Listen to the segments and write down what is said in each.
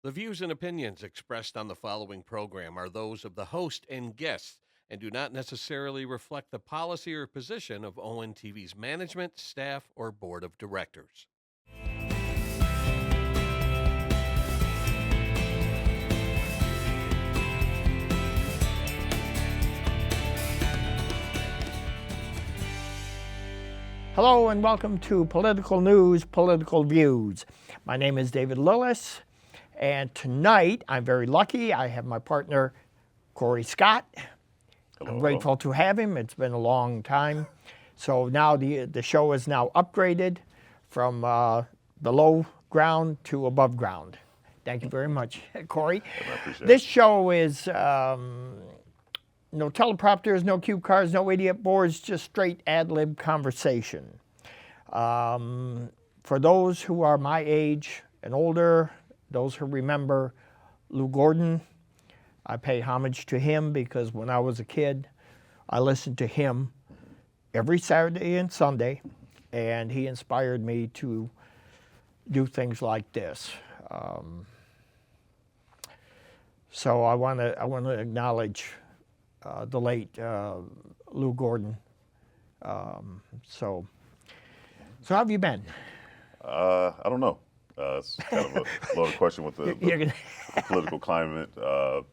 The views and opinions expressed on the following program are those of the host and guests and do not necessarily reflect the policy or position of ONTV's management, staff, or board of directors. Hello and welcome to Political News, Political Views. My name is David Lillis, and tonight I'm very lucky. I have my partner, Corey Scott. I'm grateful to have him. It's been a long time. So now the show is now upgraded from below ground to above ground. Thank you very much, Corey. I appreciate This show is no teleprompters, no cue cards, no idiot boards, just straight ad-lib conversation. For those who are my age and older, those who remember Lou Gordon, I pay homage to him because when I was a kid, I listened to him every Saturday and Sunday, and he inspired me to do things like this. So I want to acknowledge the late Lou Gordon. So how have you been? I don't know. It's kind of a loaded question with the political climate,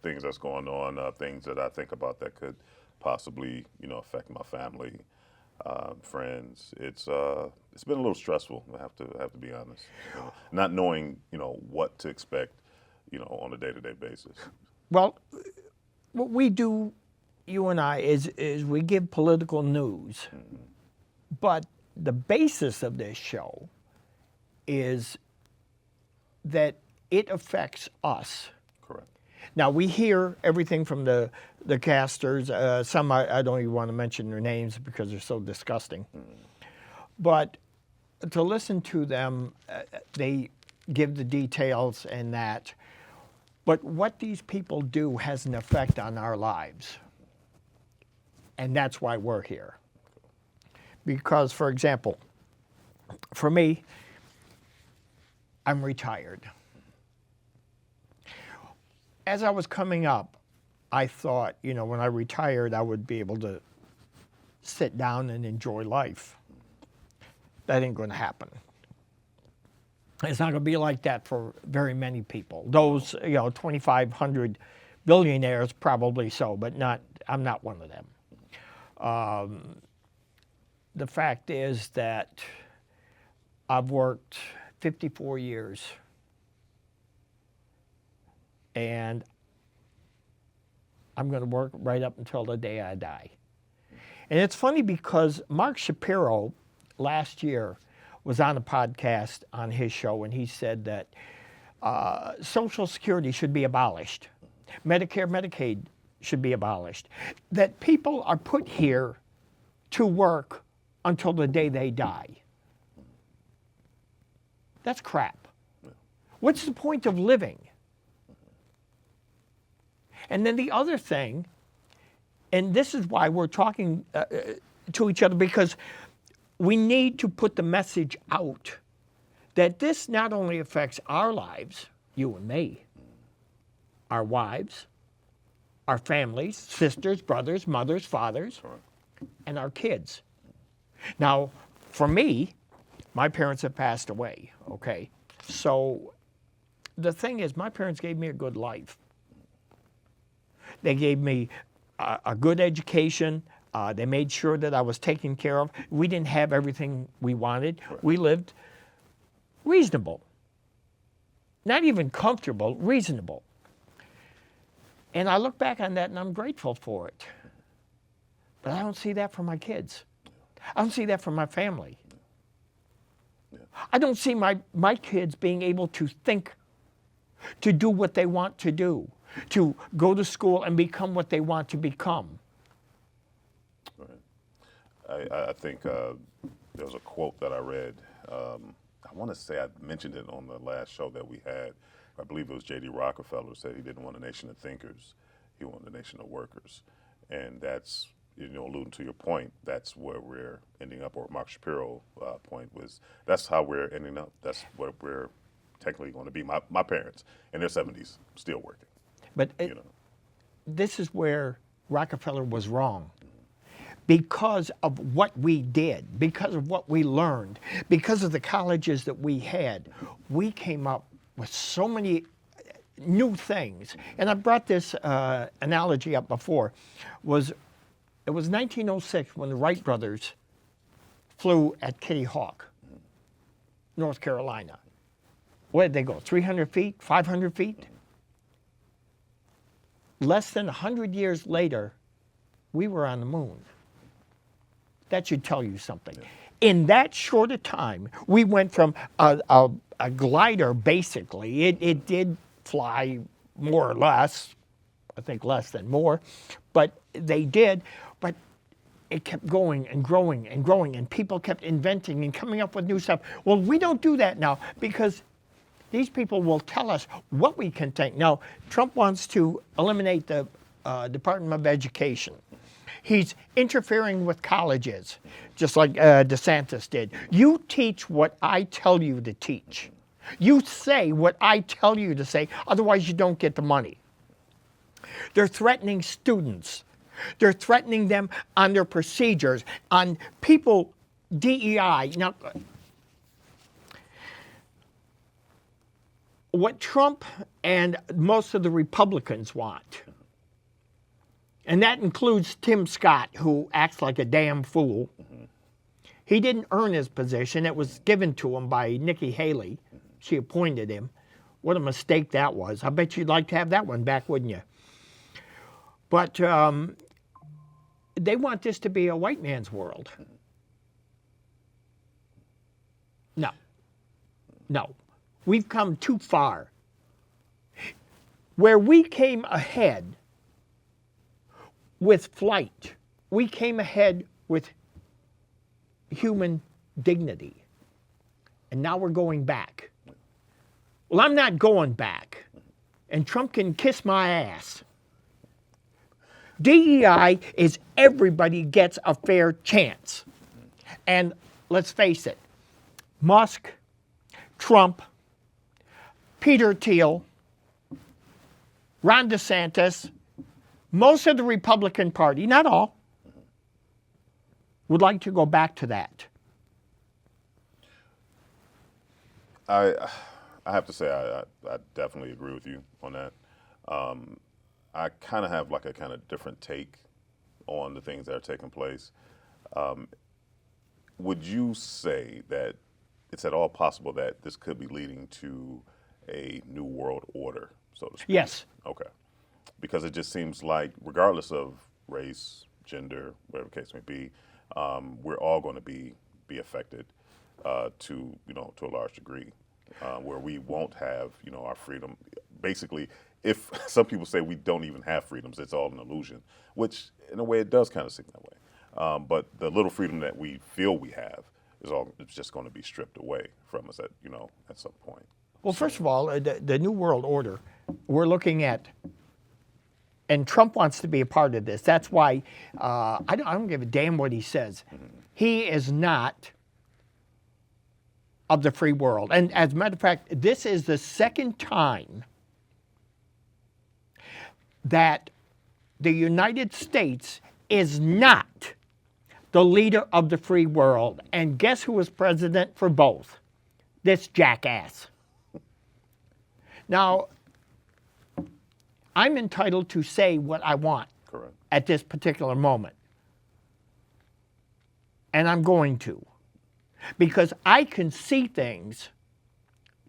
things that's going on, things that I think about that could possibly, affect my family, friends. It's been a little stressful. I have to be honest. Not knowing, what to expect, on a day-to-day basis. Well, what we do, you and I, is we give political news, but the basis of this show is that it affects us. Correct. Now, we hear everything from the casters. Some I don't even want to mention their names because they're so disgusting. But to listen to them, they give the details and that. But what these people do has an effect on our lives. And that's why we're here. Because, for example, for me, I'm retired. As I was coming up, I thought, when I retired, I would be able to sit down and enjoy life. That ain't going to happen. It's not going to be like that for very many people. Those, 2,500 billionaires, probably so, but I'm not one of them. The fact is that I've worked 54 years, and I'm going to work right up until the day I die. And it's funny because Mark Shapiro last year was on a podcast on his show, and he said that Social Security should be abolished. Medicare, Medicaid should be abolished. That people are put here to work until the day they die. That's crap. What's the point of living? And then the other thing, and this is why we're talking to each other, because we need to put the message out that this not only affects our lives, you and me, our wives, our families, sisters, brothers, mothers, fathers, and our kids. Now, for me, my parents have passed away, okay? So the thing is, my parents gave me a good life. They gave me a good education. They made sure that I was taken care of. We didn't have everything we wanted. We lived reasonable. Not even comfortable, reasonable. And I look back on that and I'm grateful for it. But I don't see that for my kids. I don't see that for my family. I don't see my kids being able to think, to do what they want to do, to go to school and become what they want to become. Right. I think there was a quote that I read. I want to say I mentioned it on the last show that we had. I believe it was J.D. Rockefeller said he didn't want a nation of thinkers. He wanted a nation of workers. And that's, alluding to your point, that's where we're ending up, or Mark Shapiro point was, that's how we're ending up. That's what we're technically going to be my parents in their 70s still working. But You know, this is where Rockefeller was wrong. Because of what we did, because of what we learned, because of the colleges that we had, we came up with so many new things. And I brought this analogy up before. It was 1906 when the Wright brothers flew at Kitty Hawk, North Carolina. Where did they go? 300 feet? 500 feet? Less than 100 years later, we were on the moon. That should tell you something. In that short a time, we went from a glider, basically. It did fly more or less, I think less than more, but they did. But it kept going and growing and growing, and people kept inventing and coming up with new stuff. Well, we don't do that now because these people will tell us what we can think. Now, Trump wants to eliminate the Department of Education. He's interfering with colleges, just like DeSantis did. You teach what I tell you to teach. You say what I tell you to say, otherwise you don't get the money. They're threatening students. They're threatening them on their procedures, on people, DEI. Now, what Trump and most of the Republicans want, and that includes Tim Scott, who acts like a damn fool. He didn't earn his position. It was given to him by Nikki Haley. She appointed him. What a mistake that was. I bet you'd like to have that one back, wouldn't you? But they want this to be a white man's world. No. No. We've come too far. Where we came ahead with flight, we came ahead with human dignity. And now we're going back. Well, I'm not going back. And Trump can kiss my ass. DEI is everybody gets a fair chance. And let's face it, Musk, Trump, Peter Thiel, Ron DeSantis, most of the Republican Party, not all, would like to go back to that. I have to say I definitely agree with you on that. I kind of have like a kind of different take on the things that are taking place. Would you say that it's at all possible that this could be leading to a new world order, so to speak? Yes. Okay. Because it just seems like, regardless of race, gender, whatever the case may be, we're all going to be affected to a large degree, where we won't have our freedom. Basically, if some people say we don't even have freedoms, it's all an illusion, which in a way it does kind of seem that way. But the little freedom that we feel we have it's just going to be stripped away from us at some point. Well, first of all, the New World Order, we're looking at, and Trump wants to be a part of this. That's why I don't give a damn what he says. He is not of the free world. And as a matter of fact, this is the second time that the United States is not the leader of the free world. And guess who was president for both? This jackass. Now, I'm entitled to say what I want. Correct. At this particular moment. And I'm going to. Because I can see things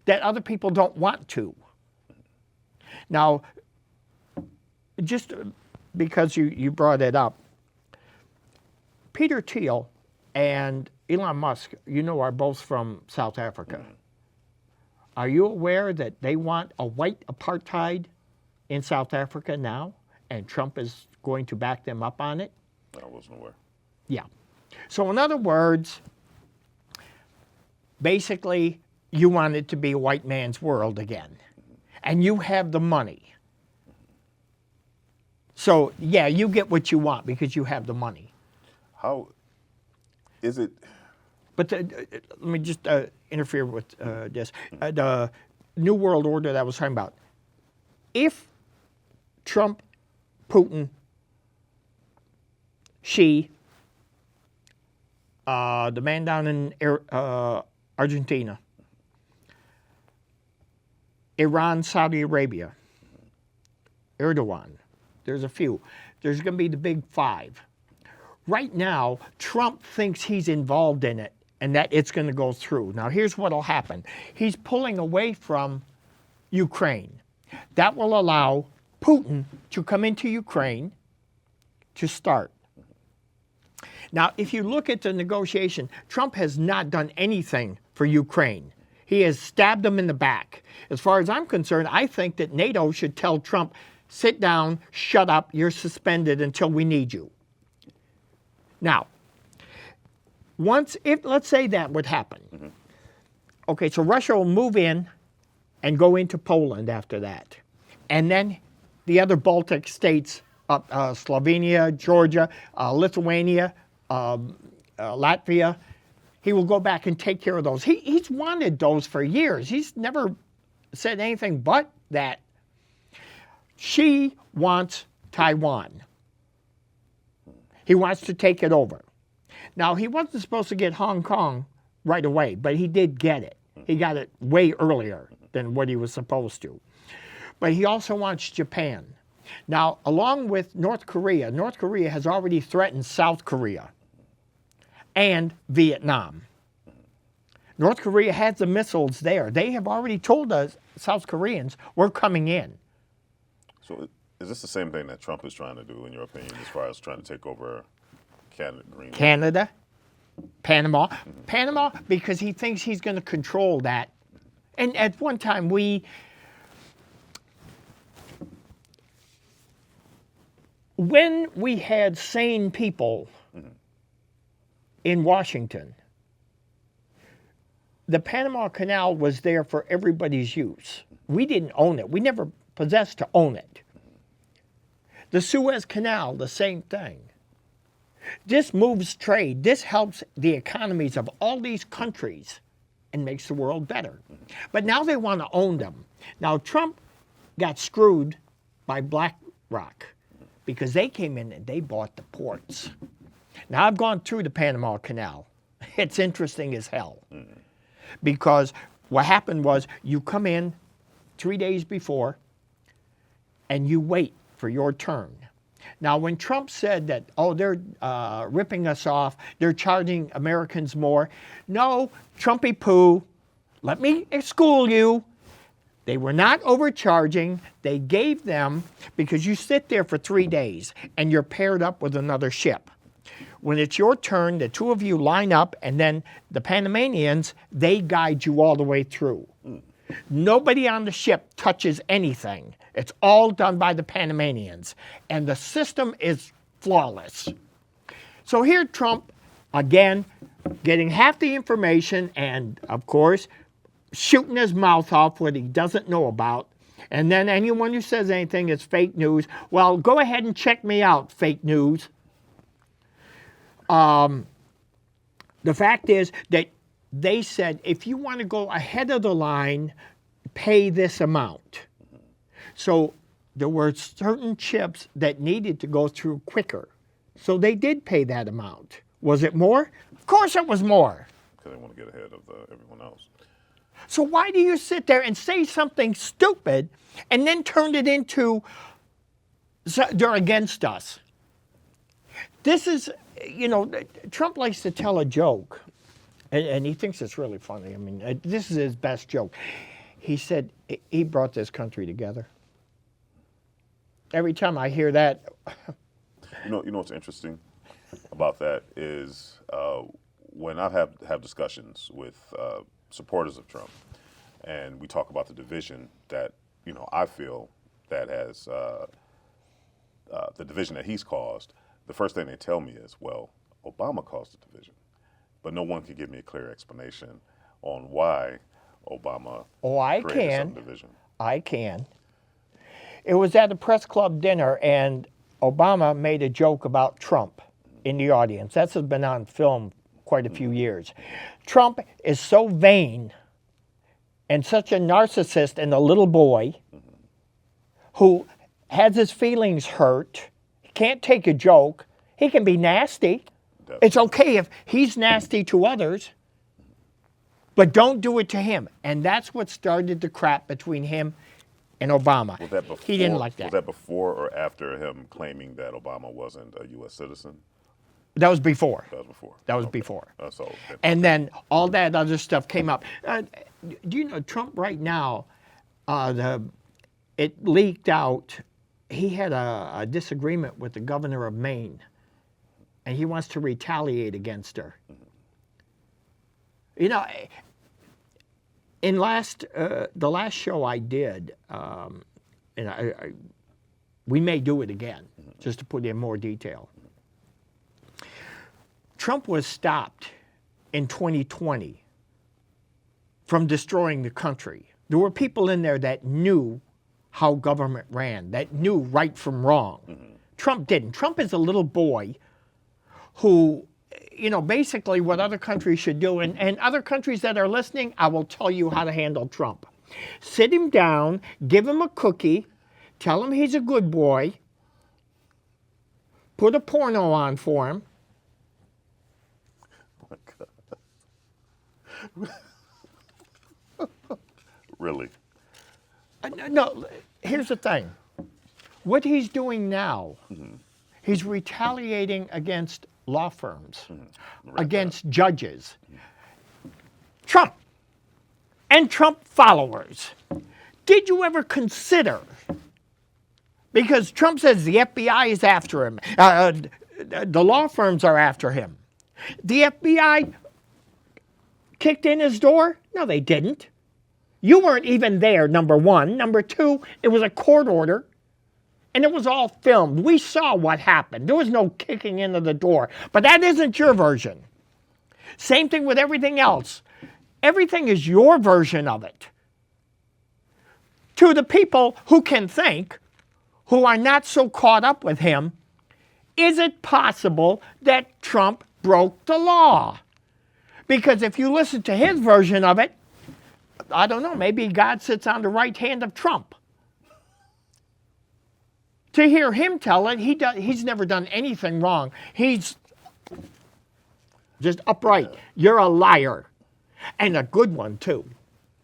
that other people don't want to. Now, just because you brought it up, Peter Thiel and Elon Musk, are both from South Africa. Are you aware that they want a white apartheid in South Africa now, and Trump is going to back them up on it? I wasn't aware. Yeah. So in other words, basically, you want it to be a white man's world again, and you have the money. So, yeah, you get what you want because you have the money. How is it? But let me just interfere with this. New World Order that I was talking about. If Trump, Putin, Xi, the man down in Argentina, Iran, Saudi Arabia, Erdogan, there's a few. There's going to be the big five. Right now, Trump thinks he's involved in it and that it's going to go through. Now, here's what will happen. He's pulling away from Ukraine. That will allow Putin to come into Ukraine to start. Now, if you look at the negotiation, Trump has not done anything for Ukraine. He has stabbed them in the back. As far as I'm concerned, I think that NATO should tell Trump, sit down, shut up, you're suspended until we need you. Now, let's say that would happen. Okay, so Russia will move in and go into Poland after that. And then the other Baltic states, Slovenia, Georgia, Lithuania, Latvia, he will go back and take care of those. He's wanted those for years. He's never said anything but that. She wants Taiwan. He wants to take it over. Now, he wasn't supposed to get Hong Kong right away, but he did get it. He got it way earlier than what he was supposed to. But he also wants Japan. Now, along with North Korea has already threatened South Korea and Vietnam. North Korea has the missiles there. They have already told us, South Koreans, we're coming in. So is this the same thing that Trump is trying to do, in your opinion, as far as trying to take over Canada, Panama. Panama, because he thinks he's going to control that. And at one time, when we had sane people in Washington, the Panama Canal was there for everybody's use. We didn't own it. We never possessed to own it. The Suez Canal, the same thing. This moves trade. This helps the economies of all these countries and makes the world better. But now they want to own them. Now, Trump got screwed by BlackRock because they came in and they bought the ports. Now, I've gone through the Panama Canal. It's interesting as hell. Because what happened was you come in 3 days before and you wait for your turn. Now, when Trump said that, they're ripping us off, they're charging Americans more. No, Trumpy poo, let me school you. They were not overcharging. They gave them, because you sit there for 3 days and you're paired up with another ship. When it's your turn, the two of you line up, and then the Panamanians, they guide you all the way through. Nobody on the ship touches anything. It's all done by the Panamanians. And the system is flawless. So here Trump, again, getting half the information and, of course, shooting his mouth off what he doesn't know about. And then anyone who says anything is fake news. Well, go ahead and check me out, fake news. The fact is that they said, if you want to go ahead of the line, pay this amount. So there were certain chips that needed to go through quicker. So they did pay that amount. Was it more? Of course it was more. Because they want to get ahead of everyone else. So why do you sit there and say something stupid and then turn it into they're against us? This is, Trump likes to tell a joke. And he thinks it's really funny. I mean, this is his best joke. He said he brought this country together. Every time I hear that. You know what's interesting about that is when I have discussions with supporters of Trump, and we talk about the division that I feel that has the division that he's caused. The first thing they tell me is, well, Obama caused the division. But no one can give me a clear explanation on why Obama created some division. I can. It was at a press club dinner, and Obama made a joke about Trump in the audience. That's been on film quite a few years. Trump is so vain and such a narcissist and a little boy who has his feelings hurt, can't take a joke, he can be nasty. Definitely. It's okay if he's nasty to others, but don't do it to him. And that's what started the crap between him and Obama. Was that before, he didn't like that. Was that before or after him claiming that Obama wasn't a U.S. citizen? That was before. That was before. That was Okay. before. So, And then all that other stuff came up. Do you know Trump right now, it leaked out, he had a disagreement with the governor of Maine, and he wants to retaliate against her. You know, in the last show I did, and we may do it again, just to put in more detail. Trump was stopped in 2020 from destroying the country. There were people in there that knew how government ran, that knew right from wrong. Trump didn't. Trump is a little boy who, basically what other countries should do, and other countries that are listening, I will tell you how to handle Trump. Sit him down, give him a cookie, tell him he's a good boy, put a porno on for him. oh my God. Really? No, here's the thing. What he's doing now, he's retaliating against law firms, against judges. Trump and Trump followers. Did you ever consider, because Trump says the FBI is after him, the law firms are after him. The FBI kicked in his door? No, they didn't. You weren't even there, number one. Number two, it was a court order, and it was all filmed. We saw what happened. There was no kicking into the door. But that isn't your version. Same thing with everything else. Everything is your version of it. To the people who can think, who are not so caught up with him, is it possible that Trump broke the law? Because if you listen to his version of it, I don't know, maybe God sits on the right hand of Trump. To hear him tell it, he's never done anything wrong. He's just upright. You're a liar. And a good one, too.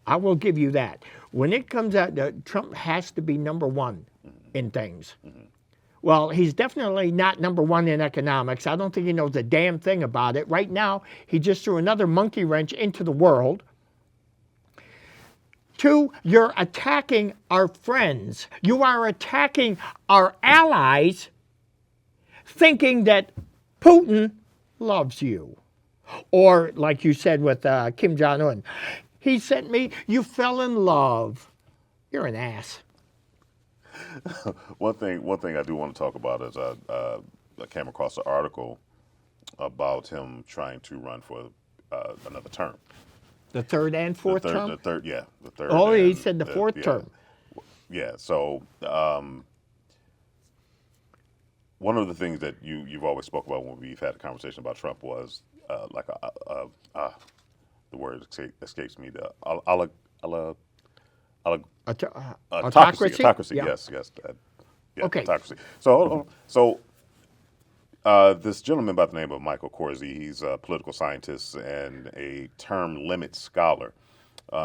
I will give you that. When it comes out, Trump has to be number one in things. Well, he's definitely not number one in economics. I don't think he knows a damn thing about it. Right now, he just threw another monkey wrench into the world. Two, you're attacking our friends. You are attacking our allies, thinking that Putin loves you. Or, like you said with Kim Jong-un, he sent me, you fell in love. You're an ass. One thing I do want to talk about is I came across an article about him trying to run for another term. The third and fourth term? The third. Oh, he said the fourth term. Yeah. So one of the things that you've always spoke about when we've had a conversation about Trump was the word escapes me. The autocracy. Autocracy. Yeah. Yes. Okay. Autocracy. So this gentleman by the name of Michael Corsi, he's a political scientist and a term limit scholar.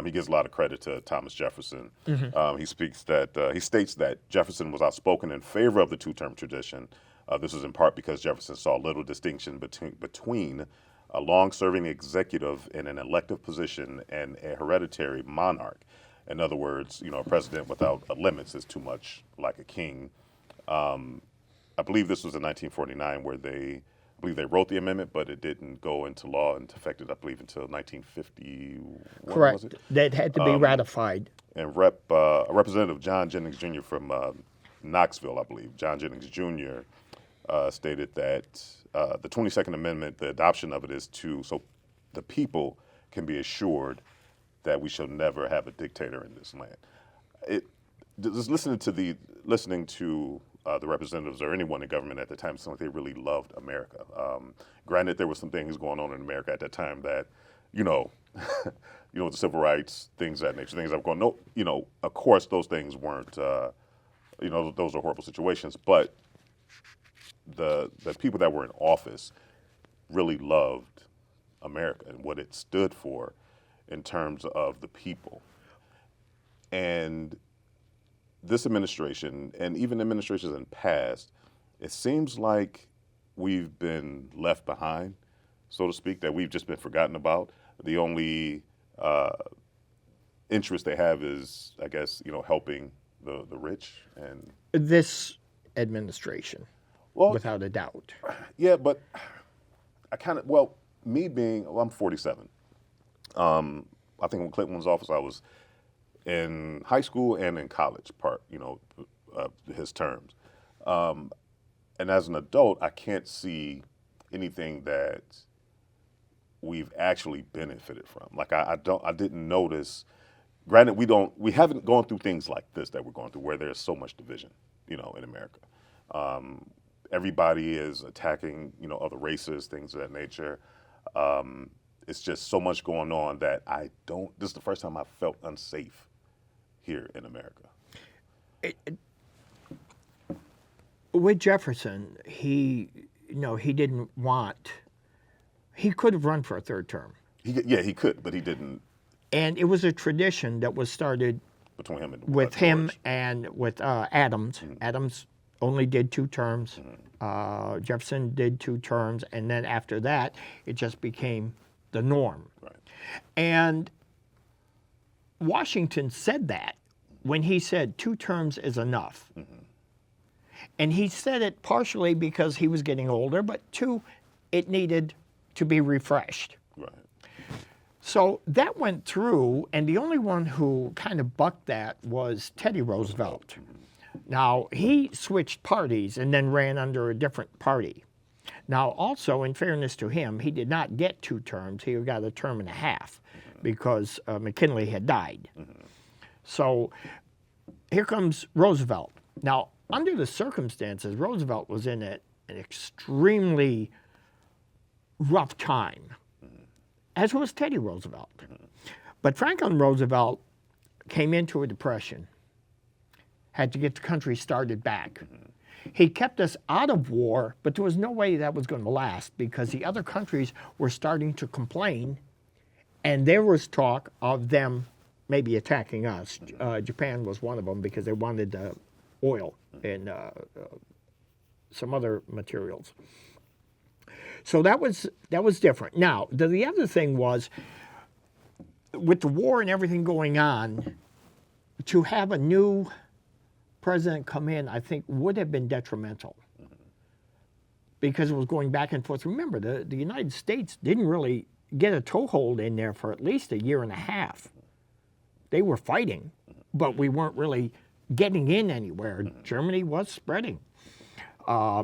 He gives a lot of credit to Thomas Jefferson. He states that Jefferson was outspoken in favor of the two-term tradition. This was in part because Jefferson saw little distinction between a long-serving executive in an elective position and a hereditary monarch. In other words, a president without limits is too much like a king. I believe this was in 1949 where they wrote the amendment, but it didn't go into law and effective, I believe, until 1951. Correct. Was it? That had to be ratified. And Representative John Jennings Jr. from Knoxville, I believe, John Jennings Jr. Stated that the 22nd Amendment, the adoption of it is so the people can be assured that we shall never have a dictator in this land. Just listening to the representatives or anyone in government at the time, seemed like they really loved America. Granted, there were some things going on in America at that time that, you know, with the civil rights, things of that nature, things that were going. No, you know, of course, those things weren't. You know, those are horrible situations. But the people that were in office really loved America and what it stood for in terms of the people. And this administration, and even administrations in past, it seems like we've been left behind, so to speak, that we've just been forgotten about. The only interest they have is, I guess, you know, helping the rich. And This administration, well, without a doubt. yeah, but I kind of, well, me being, well, I'm 47. I think when Clinton was in office, I was in high school and in college, you know, his terms. And as an adult, I can't see anything that we've actually benefited from. Like I didn't notice. Granted, we haven't gone through things like this that we're going through, where there's so much division, you know, in America. Everybody is attacking, you know, other races, things of that nature. It's just so much going on that this is the first time I felt unsafe here in America. With Jefferson, he didn't want. He could have run for a third term. He could, but he didn't. And it was a tradition that was started Between him and with him George. and with Adams. Adams only did 2 terms. Jefferson did 2 terms, and then after that, it just became the norm. Right. And Washington said that when he said 2 terms is enough. And he said it partially because he was getting older, but 2, it needed to be refreshed. Right. So that went through, and the only one who kind of bucked that was Teddy Roosevelt. Now, he switched parties and then ran under a different party. Now, also, in fairness to him, he did not get 2 terms. He got a term and a half because McKinley had died. So here comes Roosevelt. Now, under the circumstances, Roosevelt was in an extremely rough time, as was Teddy Roosevelt. But Franklin Roosevelt came into a depression, had to get the country started back. He kept us out of war, but there was no way that was going to last because the other countries were starting to complain, and there was talk of them maybe attacking us. Japan was one of them because they wanted oil and some other materials. So that was different. Now, the other thing was, with the war and everything going on, to have a new president come in, I think, would have been detrimental because it was going back and forth. Remember, the United States didn't really get a toehold in there for at least a year and a half. They were fighting, but we weren't really getting in anywhere. Germany was spreading.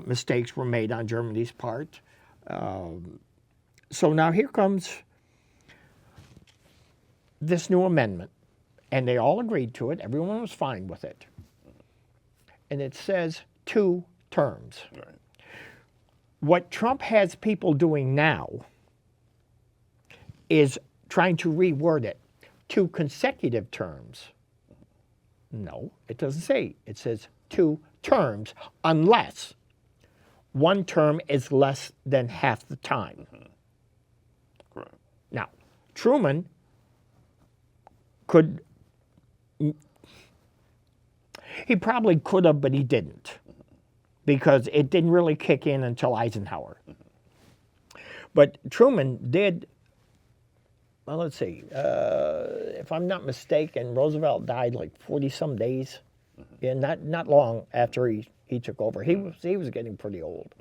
Mistakes were made on Germany's part. So now here comes this new amendment, and they all agreed to it. Everyone was fine with it. And it says 2 terms. Right. What Trump has people doing now is trying to reword it. 2 consecutive terms. No, it doesn't say. It says 2 terms unless 1 term is less than half the time. Correct. Now, Truman could, he probably could have, but he didn't because it didn't really kick in until Eisenhower. But Truman did, well, let's see, if I'm not mistaken, Roosevelt died like 40-some days, yeah, not long after he took over. He was getting pretty old.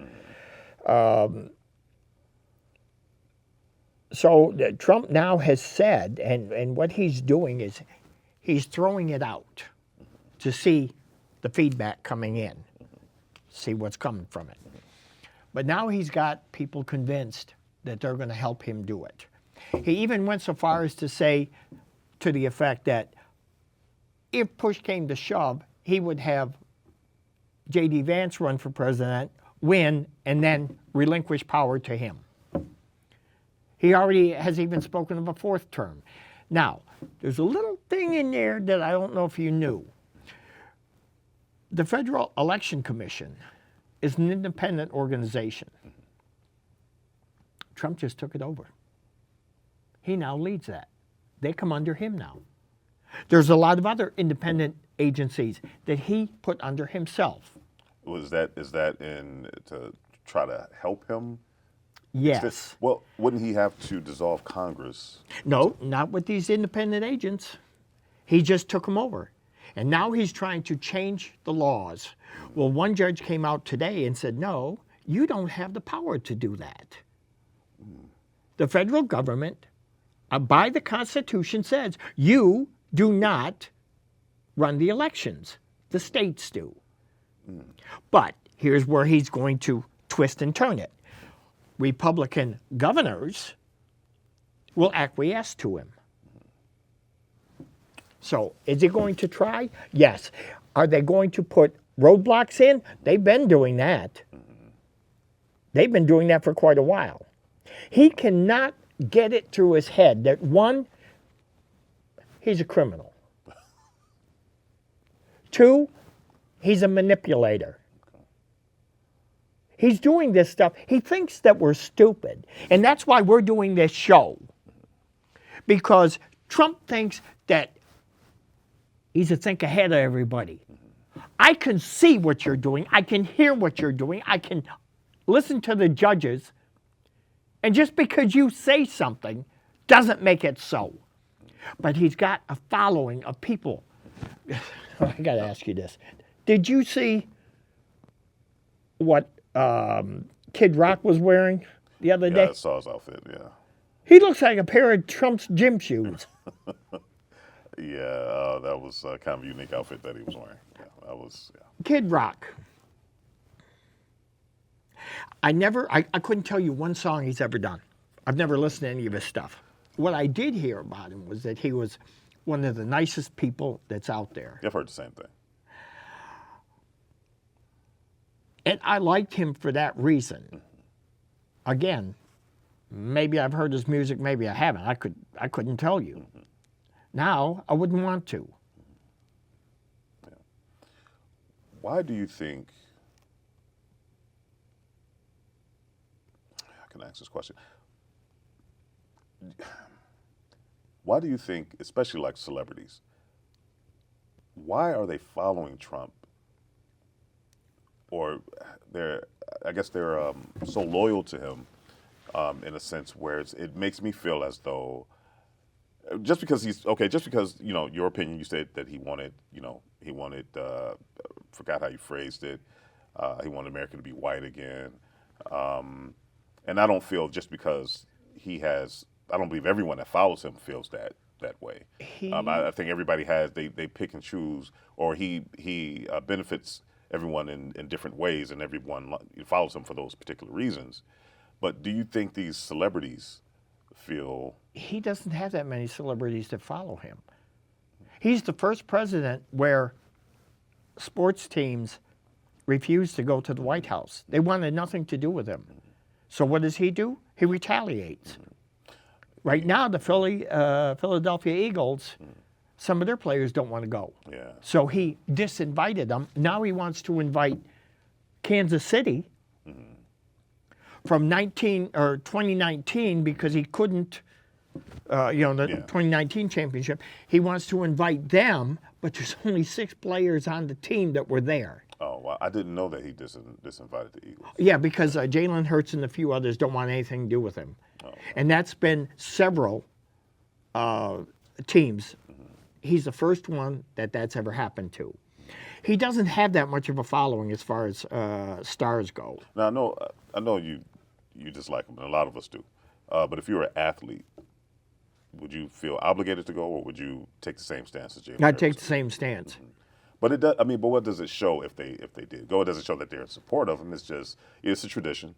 So Trump now has said, and what he's doing is he's throwing it out to see the feedback coming in, see what's coming from it. But now he's got people convinced that they're going to help him do it. He even went so far as to say to the effect that if push came to shove, he would have J.D. Vance run for president, win, and then relinquish power to him. He already has even spoken of a fourth term. Now, there's a little thing in there that I don't know if you knew. The Federal Election Commission is an independent organization. Trump just took it over. He now leads that. They come under him now. There's a lot of other independent agencies that he put under himself. Is that in to try to help him? Yes. Well, wouldn't he have to dissolve Congress? No, not with these independent agents. He just took them over. And now he's trying to change the laws. Well, one judge came out today and said, no, you don't have the power to do that. The federal government, by the Constitution, says you do not run the elections. The states do. But here's where he's going to twist and turn it. Republican governors will acquiesce to him. So is he going to try? Yes. Are they going to put roadblocks in? They've been doing that. They've been doing that for quite a while. He cannot get it through his head that, one, he's a criminal. Two, he's a manipulator. He's doing this stuff. He thinks that we're stupid. And that's why we're doing this show. Because Trump thinks that he's a think ahead of everybody. I can see what you're doing. I can hear what you're doing. I can listen to the judges. And just because you say something doesn't make it so. But he's got a following of people. I got to ask you this. Did you see what Kid Rock was wearing the other day? Yeah, I saw his outfit, yeah. He looks like a pair of Trump's gym shoes. Yeah, that was kind of a unique outfit that he was wearing. Yeah, that was, yeah. Kid Rock. I couldn't tell you one song he's ever done. I've never listened to any of his stuff. What I did hear about him was that he was one of the nicest people that's out there. Yeah, I've heard the same thing. And I liked him for that reason. Again, maybe I've heard his music, maybe I haven't. I couldn't tell you. Now, I wouldn't want to. Yeah. Why do you think, I can ask this question. Why do you think, especially like celebrities, why are they following Trump? Or I guess they're so loyal to him in a sense where it makes me feel as though just because your opinion, you said that he wanted, forgot how you phrased it, he wanted America to be white again. And I don't feel just because I don't believe everyone that follows him feels that way. I think everybody they pick and choose, or he benefits everyone in different ways, and everyone follows him for those particular reasons. But do you think these celebrities feel... He doesn't have that many celebrities that follow him. He's the first president where sports teams refused to go to the White House. They wanted nothing to do with him. So what does he do? He retaliates. Right now, the Philadelphia Eagles, some of their players don't want to go. Yeah. So he disinvited them. Now he wants to invite Kansas City from 2019 because he couldn't, the 2019 championship. He wants to invite them, but there's only 6 players on the team that were there. Oh, well, I didn't know that he disinvited the Eagles. Yeah, because Jalen Hurts and a few others don't want anything to do with him. Oh. And that's been several teams. He's the first one that's ever happened to. He doesn't have that much of a following as far as stars go. Now, I know you dislike him, and a lot of us do. But if you were an athlete, would you feel obligated to go, or would you take the same stance as Jalen? I'd take the same stance. Mm-hmm. But it does. I mean, but what does it show if they did go? It doesn't show that they're in support of him. It's a tradition.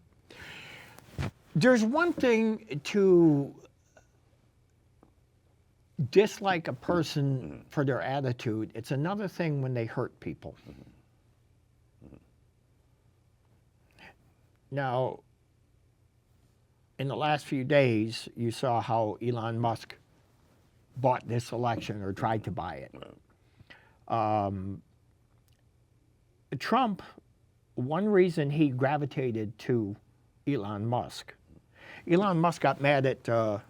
There's one thing to dislike a person for their attitude. It's another thing when they hurt people. Now, in the last few days, you saw how Elon Musk bought this election or tried to buy it. Trump, one reason he gravitated to Elon Musk got mad at Joe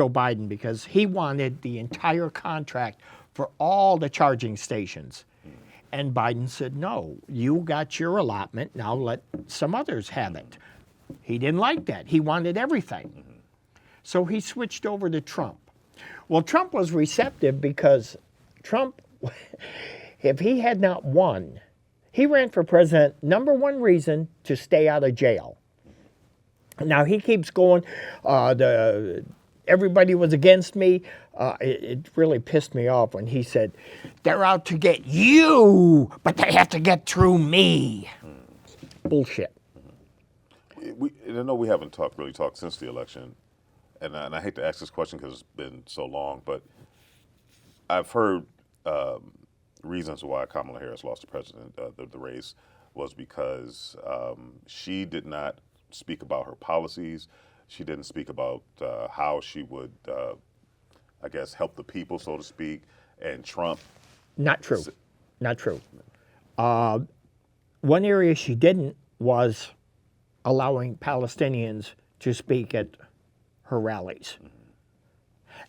Biden because he wanted the entire contract for all the charging stations. And Biden said, no, you got your allotment, now let some others have it. He didn't like that. He wanted everything. So he switched over to Trump. Well, Trump was receptive because Trump, if he had not won, he ran for president, number one reason, to stay out of jail. Now, he keeps going, everybody was against me. It really pissed me off when he said, they're out to get you, but they have to get through me. Bullshit. I know we haven't really talked since the election, and I hate to ask this question because it's been so long, but I've heard reasons why Kamala Harris lost the race was because she did not speak about her policies. She didn't speak about how she would, I guess, help the people, so to speak. And Trump. Not true. Not true. One area she didn't was allowing Palestinians to speak at her rallies.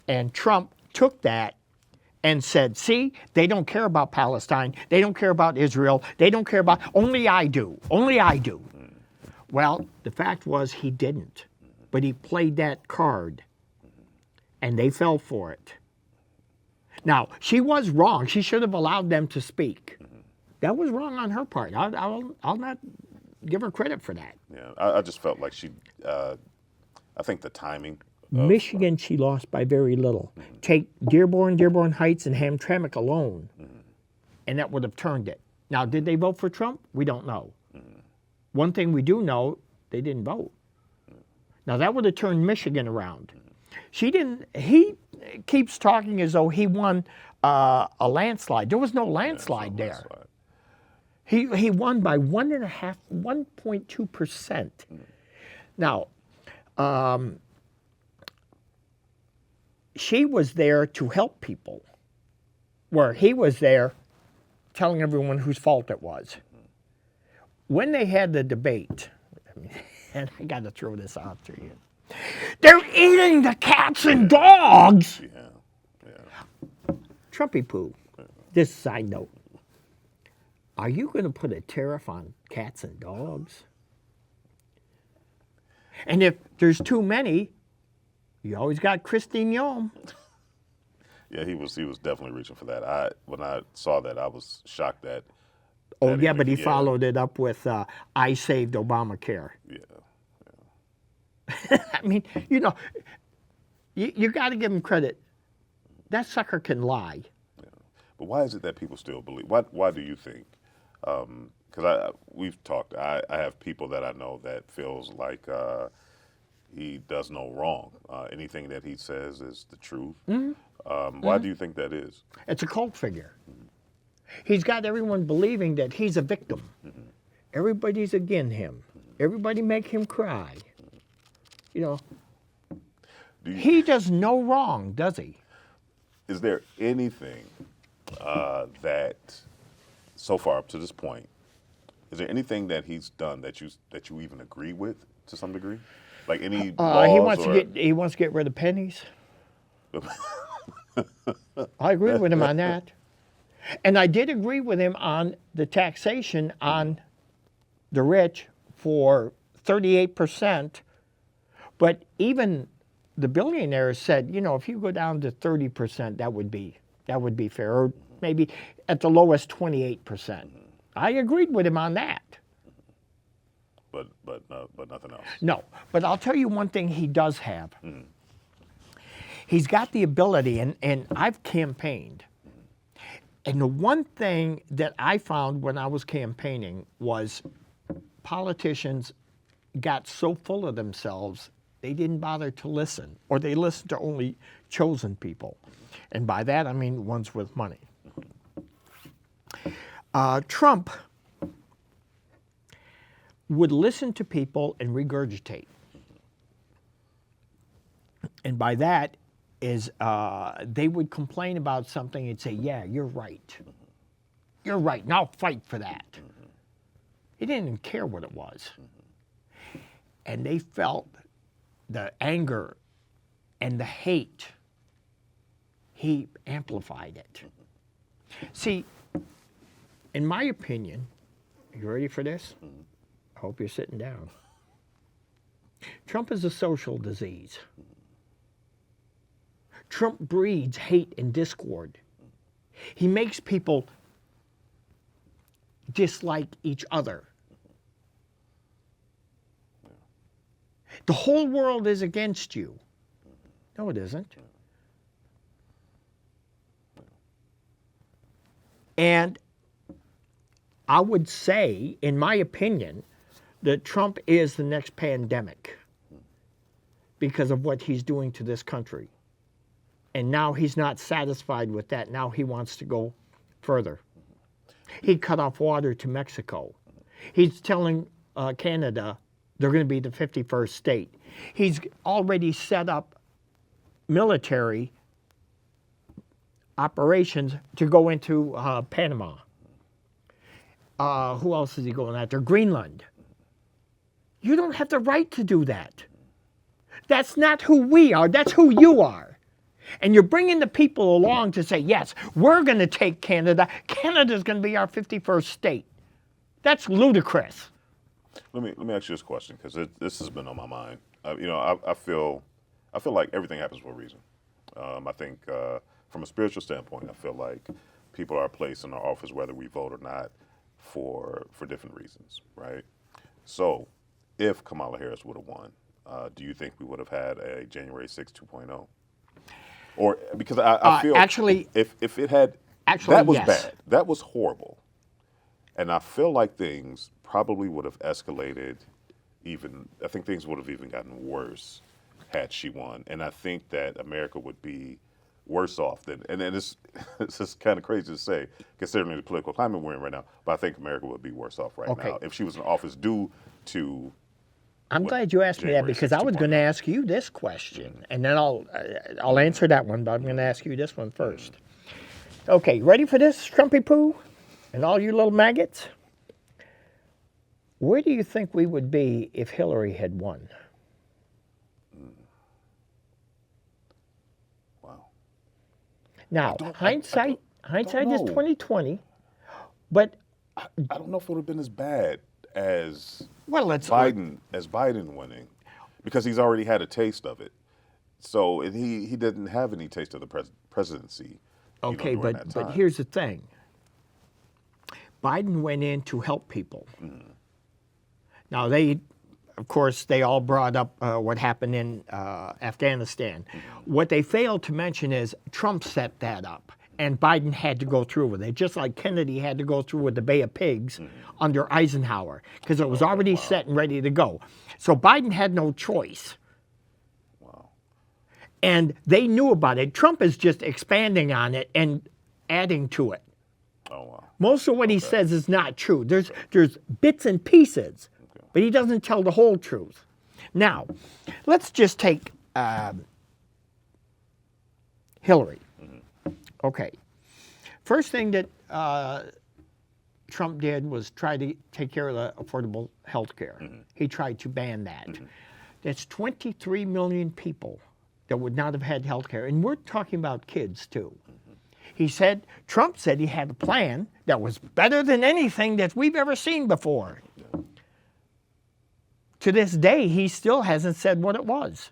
And Trump took that and said, see, they don't care about Palestine. They don't care about Israel. They don't care about, only I do. Only I do. Well, the fact was he didn't. But he played that card. And they fell for it. Now, she was wrong. She should have allowed them to speak. That was wrong on her part. I'll not give her credit for that. Yeah, I just felt like I think the timing. Michigan, she lost by very little. Take Dearborn Heights, and Hamtramck alone, and that would have turned it. Now, did they vote for Trump? We don't know. One thing we do know, they didn't vote. Now, that would have turned Michigan around. She didn't. He keeps talking as though he won a landslide. There was no landslide there. He won by 1.2%. Now, she was there to help people, where he was there telling everyone whose fault it was. When they had the debate, and I got to throw this out to you, they're eating the cats and dogs. Trumpy poo. This side note. Are you going to put a tariff on cats and dogs? And if there's too many, you always got Christine Yom. Yeah, he was definitely reaching for that. When I saw that, I was shocked that. Oh yeah, but he followed it up with "I saved Obamacare." Yeah. I mean, you got to give him credit. That sucker can lie. Yeah. But why is it that people still believe? Why do you think? Because we've talked. I have people that I know that feels like he does no wrong. Anything that he says is the truth. Why do you think that is? It's a cult figure. He's got everyone believing that he's a victim. Everybody's against him. Everybody make him cry. He does no wrong, does he? Is there anything that, so far up to this point, is there anything that he's done that you even agree with to some degree? Like any laws he wants to get rid of pennies. I agree with him on that. And I did agree with him on the taxation on the rich for 38%. But even the billionaires said, if you go down to 30%, that would be fair. Or maybe at the lowest 28%. I agreed with him on that. But nothing else. No, but I'll tell you one thing he does have. He's got the ability, and I've campaigned. And the one thing that I found when I was campaigning was politicians got so full of themselves, they didn't bother to listen, or they listened to only chosen people. And by that, I mean ones with money. Trump would listen to people and regurgitate. And by that is they would complain about something and say, yeah, you're right. You're right, and I'll fight for that. He didn't even care what it was. And they felt the anger and the hate. He amplified it. See, in my opinion, you ready for this? I hope you're sitting down. Trump is a social disease. Trump breeds hate and discord. He makes people dislike each other. The whole world is against you. No, it isn't. And I would say, in my opinion, that Trump is the next pandemic because of what he's doing to this country. And now he's not satisfied with that. Now he wants to go further. He cut off water to Mexico. He's telling Canada they're going to be the 51st state. He's already set up military operations to go into Panama. Who else is he going after? Greenland. You don't have the right to do that. That's not who we are. That's who you are. And you're bringing the people along to say, yes, we're going to take Canada. Canada's going to be our 51st state. That's ludicrous. Let me ask you this question, because this has been on my mind. I feel like everything happens for a reason. I think from a spiritual standpoint, I feel like people are placed in our office whether we vote or not for different reasons, right? So, if Kamala Harris would have won, do you think we would have had a January 6th 2.0? Or because I feel actually, if it had, actually, that was yes. bad, that was horrible, and I feel like things probably would have escalated. I think things would have even gotten worse had she won, and I think that America would be worse off than. And it's just kind of crazy to say, considering the political climate we're in right now. But I think America would be worse off right now if she was in office due to. I'm glad you asked me that, because I was going to ask you this question, and then I'll answer that one, but I'm going to ask you this one first. Okay, ready for this, Trumpy Poo, and all you little maggots? Where do you think we would be if Hillary had won? Wow. Now, hindsight is 2020, but I don't know if it would have been as bad as it's Biden winning, because he's already had a taste of it. So he didn't have any taste of the presidency. Okay, but here's the thing. Biden went in to help people. Now of course, they all brought up what happened in Afghanistan. What they failed to mention is Trump set that up, and Biden had to go through with it, just like Kennedy had to go through with the Bay of Pigs under Eisenhower, because it was already set and ready to go. So Biden had no choice. Wow. And they knew about it. Trump is just expanding on it and adding to it. Oh, wow. Most of what he says is not true. There's bits and pieces, but he doesn't tell the whole truth. Now, let's just take Hillary. Okay. First thing that Trump did was try to take care of the affordable health care. He tried to ban that. That's 23 million people that would not have had health care. And we're talking about kids, too. Trump said he had a plan that was better than anything that we've ever seen before. To this day, he still hasn't said what it was.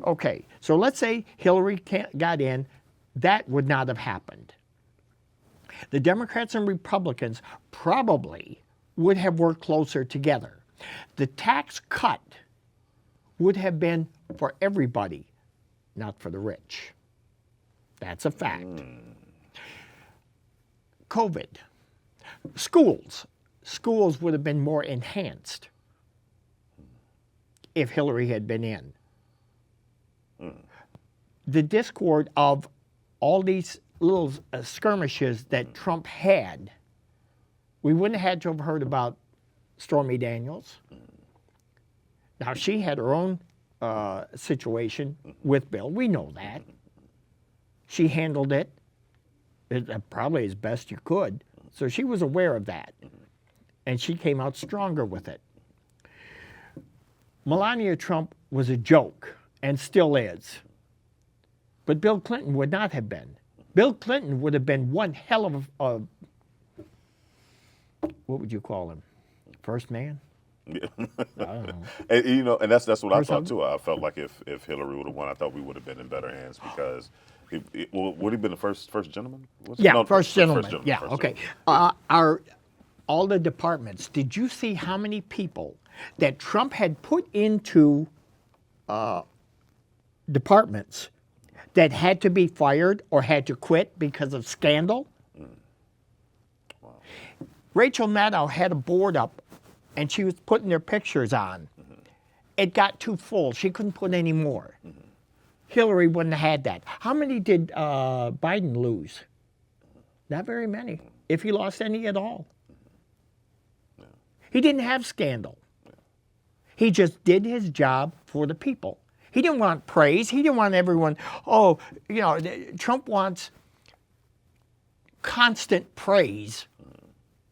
Okay, so let's say Hillary got in. That would not have happened. The Democrats and Republicans probably would have worked closer together. The tax cut would have been for everybody, not for the rich. That's a fact. COVID. Schools would have been more enhanced if Hillary had been in. The discord of all these little skirmishes that Trump had, we wouldn't have had to have heard about Stormy Daniels. Now, she had her own situation with Bill. We know that. She handled it probably as best you could. So she was aware of that. And she came out stronger with it. Melania Trump was a joke and still is. But Bill Clinton would not have been. Bill Clinton would have been one hell of a, what would you call him? First man? Yeah. I don't know. And, you know, and that's what I First thought husband? too. I felt like if Hillary would have won, I thought we would have been in better hands because would he have been the first gentleman? Yeah, No, first gentleman. Yeah, first okay. gentleman. All the departments, did you see how many people that Trump had put into departments that had to be fired or had to quit because of scandal? Wow. Rachel Maddow had a board up and she was putting their pictures on. It got too full. She couldn't put any more. Hillary wouldn't have had that. How many did Biden lose? Not very many, if he lost any at all. He didn't have scandal. He just did his job for the people. He didn't want praise. He didn't want everyone, oh, you know, Trump wants constant praise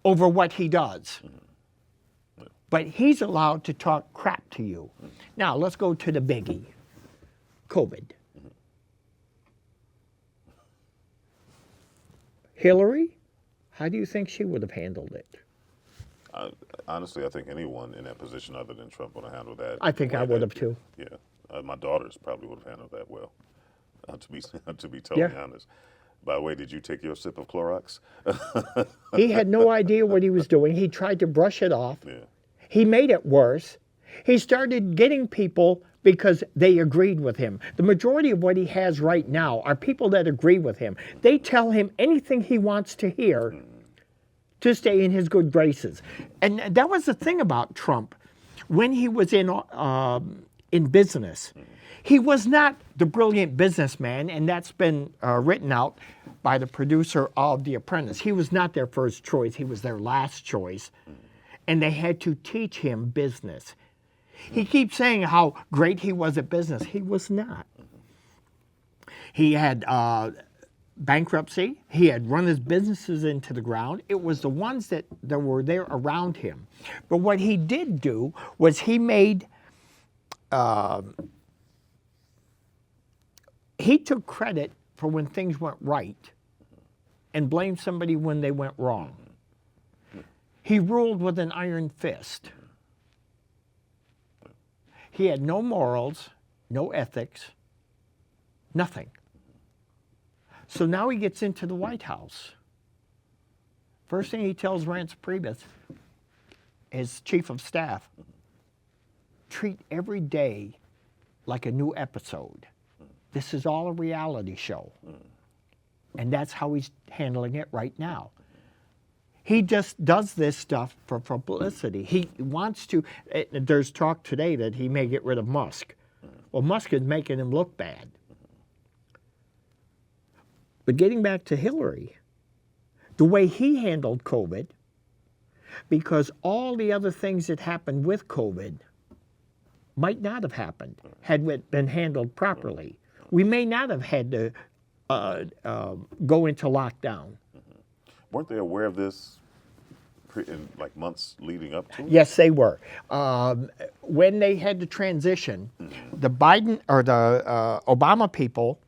over what he does. But he's allowed to talk crap to you. Now, let's go to the biggie, COVID. Hillary, how do you think she would have handled it? Honestly, I think anyone in that position other than Trump would have handled that. I think I would have too. Yeah, my daughters probably would have handled that well. To be totally honest. By the way, did you take your sip of Clorox? He had no idea what he was doing. He tried to brush it off. Yeah. He made it worse. He started getting people because they agreed with him. The majority of what he has right now are people that agree with him. They tell him anything he wants to hear to stay in his good graces. And that was the thing about Trump. When he was in business, he was not the brilliant businessman, and that's been written out by the producer of The Apprentice. He was not their first choice. He was their last choice. And they had to teach him business. He keeps saying how great he was at business. He was not. He had bankruptcy. He had run his businesses into the ground. It was the ones that were there around him. But what he did do was he made, he took credit for when things went right and blamed somebody when they went wrong. He ruled with an iron fist. He had no morals, no ethics, nothing. So now he gets into the White House. First thing he tells Reince Priebus, his chief of staff, treat every day like a new episode. This is all a reality show. And that's how he's handling it right now. He just does this stuff for publicity. He wants to, there's talk today that he may get rid of Musk. Well, Musk is making him look bad. But getting back to Hillary, the way he handled COVID, because all the other things that happened with COVID might not have happened had it been handled properly. We may not have had to go into lockdown. Weren't they aware of this in like months leading up to it? Yes, they were. When they had the transition, the Biden or the Obama people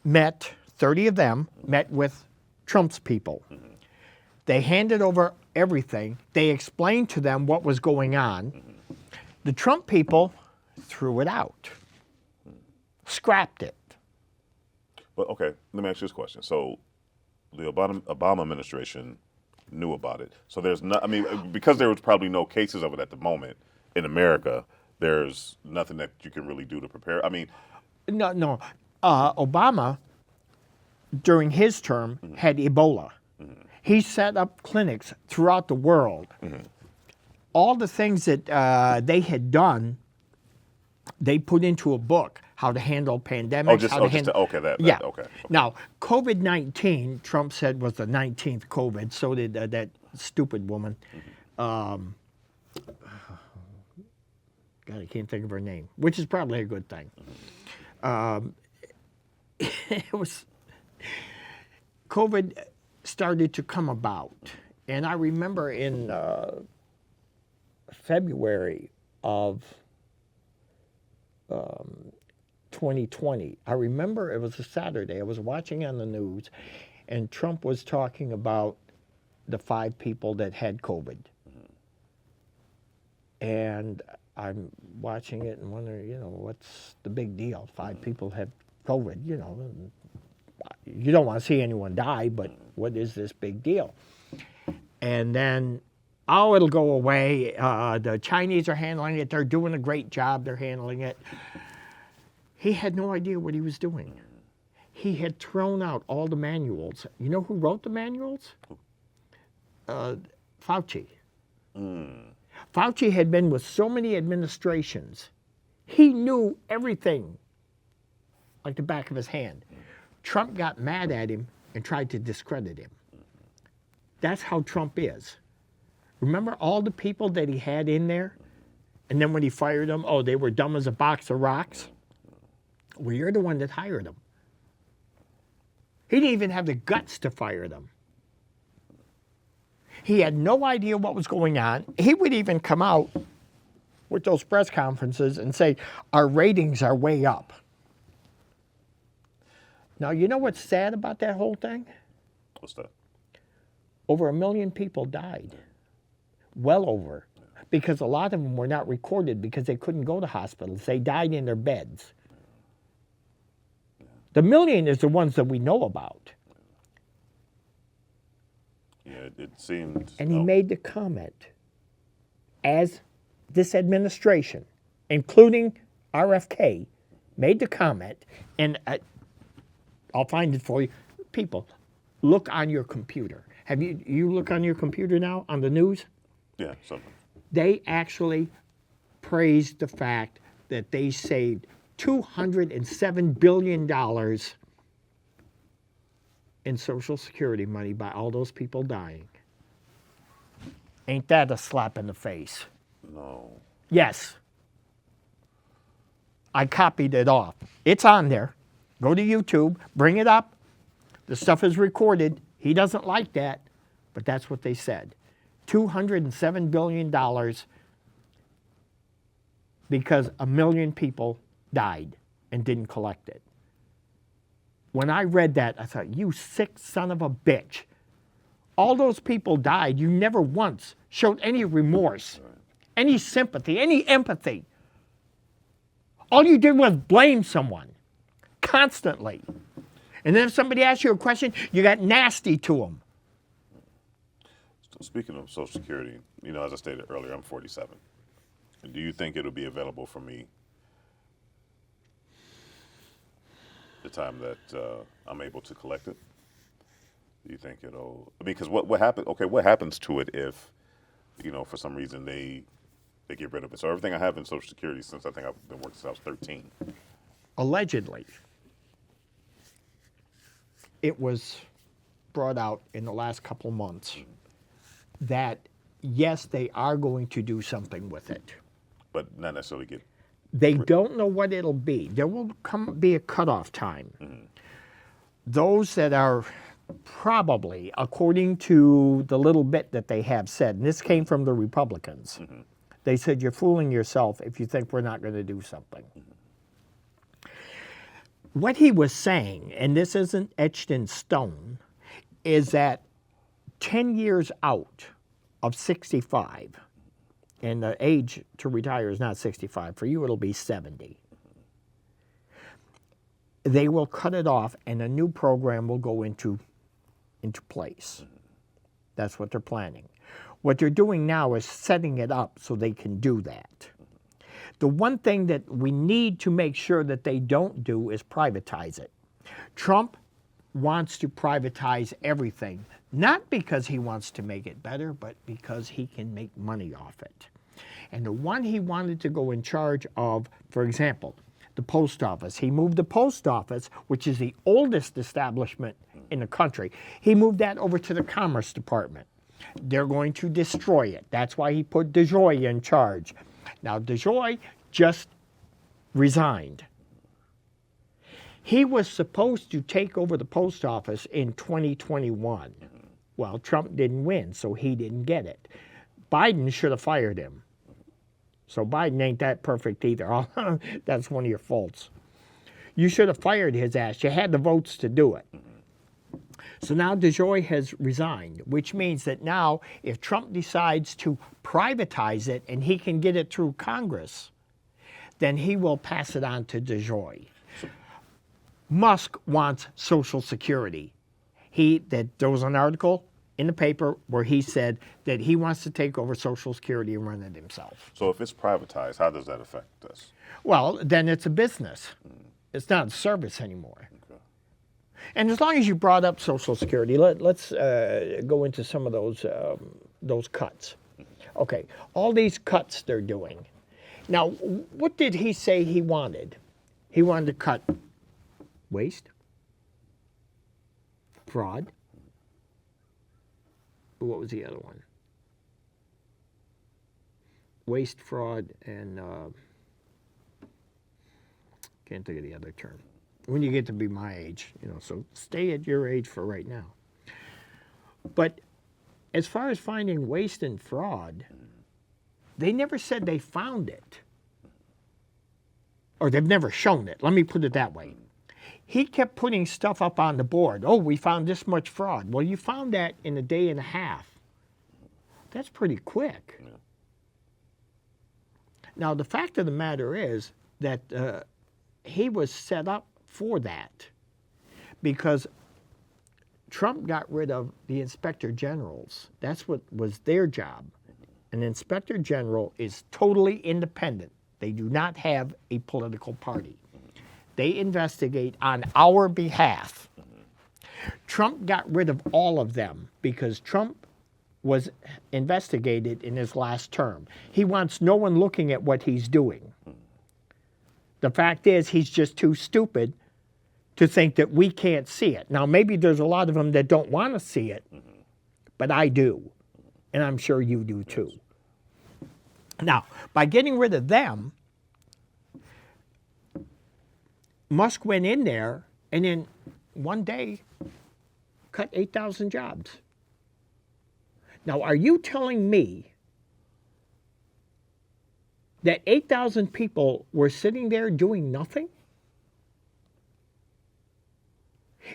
met, 30 of them met with Trump's people. They handed over everything. They explained to them what was going on. The Trump people threw it out, scrapped it. But okay, let me ask you this question. So the Obama administration knew about it. So there's not, I mean, because there was probably no cases of it at the moment in America, there's nothing that you can really do to prepare. I mean, No. Obama, during his term, had Ebola. He set up clinics throughout the world. All the things that they had done, they put into a book, how to handle pandemics. Okay. Now, COVID-19, Trump said was the 19th COVID. So did that stupid woman. God God, I can't think of her name, which is probably a good thing. It was COVID started to come about, and I remember in February of 2020. I remember it was a Saturday. I was watching on the news, and Trump was talking about the 5 people that had COVID. And I'm watching it and wondering, what's the big deal? 5 people have COVID, You don't want to see anyone die, but what is this big deal? And then, it'll go away. The Chinese are handling it. They're doing a great job. They're handling it. He had no idea what he was doing. He had thrown out all the manuals. You know who wrote the manuals? Fauci. Fauci had been with so many administrations. He knew everything like the back of his hand. Trump got mad at him and tried to discredit him. That's how Trump is. Remember all the people that he had in there? And then when he fired them, they were dumb as a box of rocks? Well, you're the one that hired them. He didn't even have the guts to fire them. He had no idea what was going on. He would even come out with those press conferences and say, our ratings are way up. Now, you know what's sad about that whole thing? What's that? Over 1 million people died. Well over. Because a lot of them were not recorded because they couldn't go to hospitals. They died in their beds. The 1 million is the ones that we know about. Yeah, it seemed. And he made the comment, as this administration, including RFK, made the comment, and I'll find it for you. People, look on your computer. Have you look on your computer now on the news? Yeah, something. They actually praised the fact that they saved $207 billion in Social Security money by all those people dying. Ain't that a slap in the face? No. Yes. I copied it off. It's on there. Go to YouTube, bring it up. The stuff is recorded. He doesn't like that, but that's what they said. $207 billion because 1 million people died and didn't collect it. When I read that, I thought, you sick son of a bitch. All those people died. You never once showed any remorse, any sympathy, any empathy. All you did was blame someone constantly. And then if somebody asks you a question, you got nasty to them. Speaking of Social Security, as I stated earlier, I'm 47. Do you think it'll be available for me the time that I'm able to collect it? Do you think it'll? Because what happens? Okay, what happens to it if, for some reason they get rid of it? So everything I have in Social Security since I think I've been working since I was 13. Allegedly, it was brought out in the last couple months that yes, they are going to do something with it. But not necessarily get. They don't know what it'll be. There will be a cutoff time. Those that are probably, according to the little bit that they have said, and this came from the Republicans, they said, you're fooling yourself if you think we're not going to do something. What he was saying, and this isn't etched in stone, is that 10 years out of 65, and the age to retire is not 65. For you, it'll be 70. They will cut it off, and a new program will go into place. That's what they're planning. What they're doing now is setting it up so they can do that. The one thing that we need to make sure that they don't do is privatize it. Trump wants to privatize everything, not because he wants to make it better, but because he can make money off it. And the one he wanted to go in charge of, for example, the post office. He moved the post office, which is the oldest establishment in the country. He moved that over to the Commerce Department. They're going to destroy it. That's why he put DeJoy in charge. Now, DeJoy just resigned. He was supposed to take over the post office in 2021. Well, Trump didn't win, so he didn't get it. Biden should have fired him. So Biden ain't that perfect either. That's one of your faults. You should have fired his ass. You had the votes to do it. So now DeJoy has resigned, which means that now if Trump decides to privatize it and he can get it through Congress, then he will pass it on to DeJoy. Musk wants Social Security. There was an article in the paper where he said that he wants to take over Social Security and run it himself. So if it's privatized, how does that affect us? Well, then it's a business. It's not a service anymore. Okay. And as long as you brought up Social Security, let's go into some of those cuts. Okay, all these cuts they're doing. Now, what did he say he wanted? He wanted to cut waste, fraud. What was the other one? Waste, fraud, and can't think of the other term. When you get to be my age, so stay at your age for right now. But as far as finding waste and fraud, they never said they found it. Or they've never shown it. Let me put it that way. He kept putting stuff up on the board. Oh, we found this much fraud. Well, you found that in a day and a half. That's pretty quick. Yeah. Now, the fact of the matter is that he was set up for that because Trump got rid of the inspector generals. That's what was their job. An inspector general is totally independent. They do not have a political party. They investigate on our behalf. Trump got rid of all of them because Trump was investigated in his last term. He wants no one looking at what he's doing. The fact is, he's just too stupid to think that we can't see it. Now, maybe there's a lot of them that don't want to see it, but I do. And I'm sure you do too. Now, by getting rid of them, Musk went in there and in one day cut 8,000 jobs. Now, are you telling me that 8,000 people were sitting there doing nothing?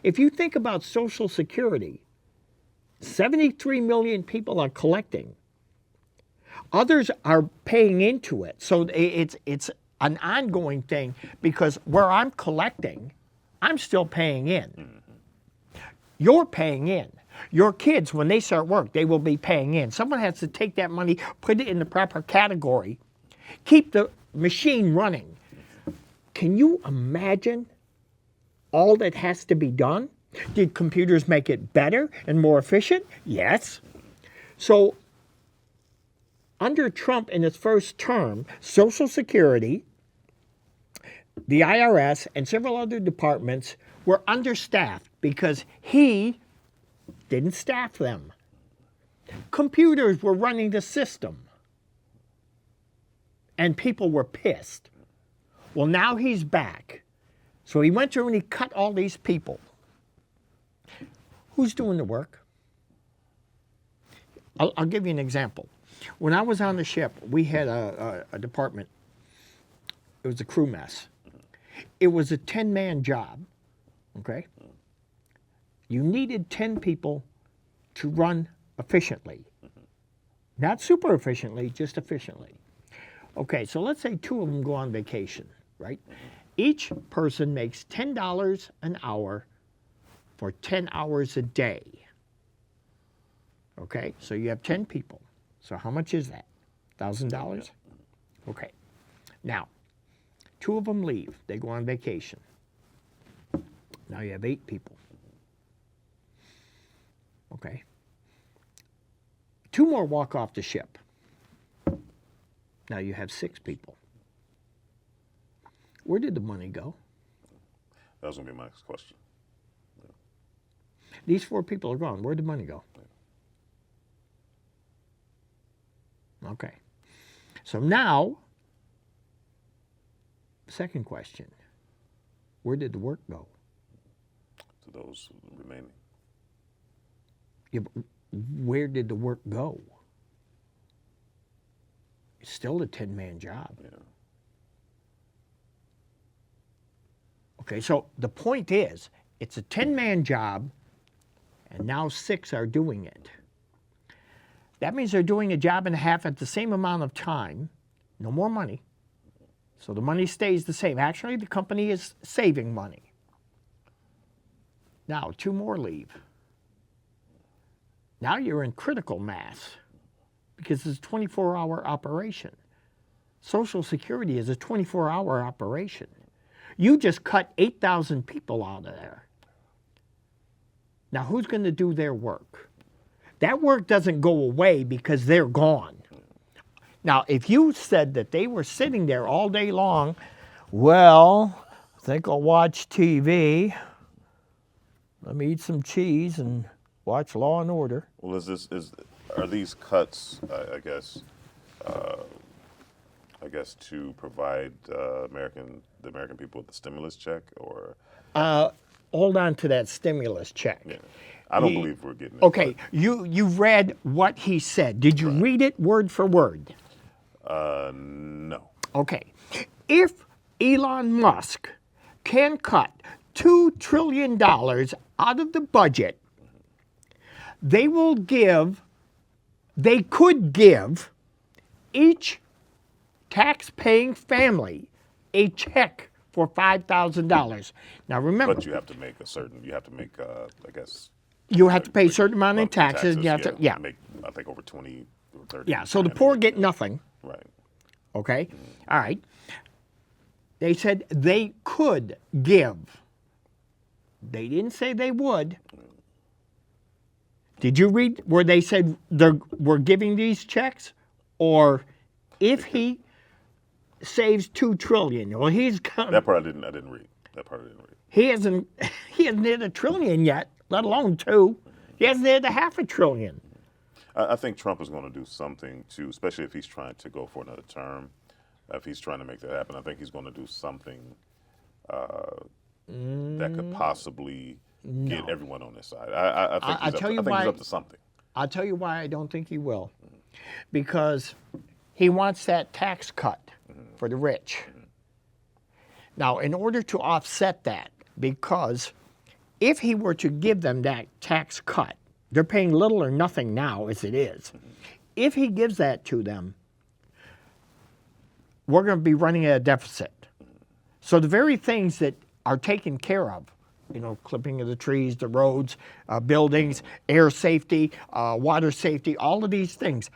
If you think about Social Security, 73 million people are collecting. Others are paying into it. So it's an ongoing thing because where I'm collecting, I'm still paying in. You're paying in. Your kids, when they start work, they will be paying in. Someone has to take that money, put it in the proper category, keep the machine running. Can you imagine all that has to be done? Did computers make it better and more efficient? Yes. So under Trump in his first term, Social Security, the IRS, and several other departments were understaffed because he didn't staff them. Computers were running the system. And people were pissed. Well, now he's back. So he went through and he cut all these people. Who's doing the work? I'll give you an example. When I was on the ship, we had a department. It was a crew mess. It was a 10-man job, okay? You needed 10 people to run efficiently. Not super efficiently, just efficiently. Okay, so let's say 2 of them go on vacation, right? Each person makes $10 an hour for 10 hours a day. Okay, so you have 10 people. So how much is that? $1,000? Okay. Now, 2 of them leave. They go on vacation. Now you have 8 people. Okay. 2 more walk off the ship. Now you have 6 people. Where did the money go? That was going to be my next question. Yeah. These 4 people are gone. Where'd the money go? Okay. So now second question. Where did the work go? To those remaining. Yeah, but where did the work go? It's still a 10-man job. Yeah. Okay, so the point is, it's a 10-man job, and now 6 are doing it. That means they're doing a job and a half at the same amount of time, no more money. So the money stays the same. Actually, the company is saving money. Now, 2 more leave. Now you're in critical mass because it's a 24-hour operation. Social Security is a 24-hour operation. You just cut 8,000 people out of there. Now, who's going to do their work? That work doesn't go away because they're gone. Now, if you said that they were sitting there all day long, well, I think I'll watch TV. Let me eat some cheese and watch Law and Order. Well, are these cuts, I guess, to provide the American people with the stimulus check, or? Hold on to that stimulus check. Yeah. I don't believe we're getting it. Okay, you read what he said. Did you read it word for word? No. Okay. If Elon Musk can cut $2 trillion out of the budget, they could give each tax-paying family a check for $5,000. Now remember. But you have to make I guess. You have to pay a certain amount in taxes. You have to, make, I think, over 20 or 30. Yeah, so the poor get nothing. Right. Okay? All right. They said they could give. They didn't say they would. Did you read where they said we're giving these checks? Or if he saves $2 trillion, well, he's got, That part I didn't read. he hasn't hit $1 trillion yet, let alone 2. He hasn't hit $500 billion. I think Trump is going to do something to, especially if he's trying to go for another term, if he's trying to make that happen. I think he's going to do something that could possibly get everyone on his side. I think he's up to something. I'll tell you why I don't think he will. Because he wants that tax cut for the rich. Now, in order to offset that, because if he were to give them that tax cut, they're paying little or nothing now as it is. If he gives that to them, we're going to be running at a deficit. So the very things that are taken care of, clipping of the trees, the roads, buildings, air safety, water safety, all of these things,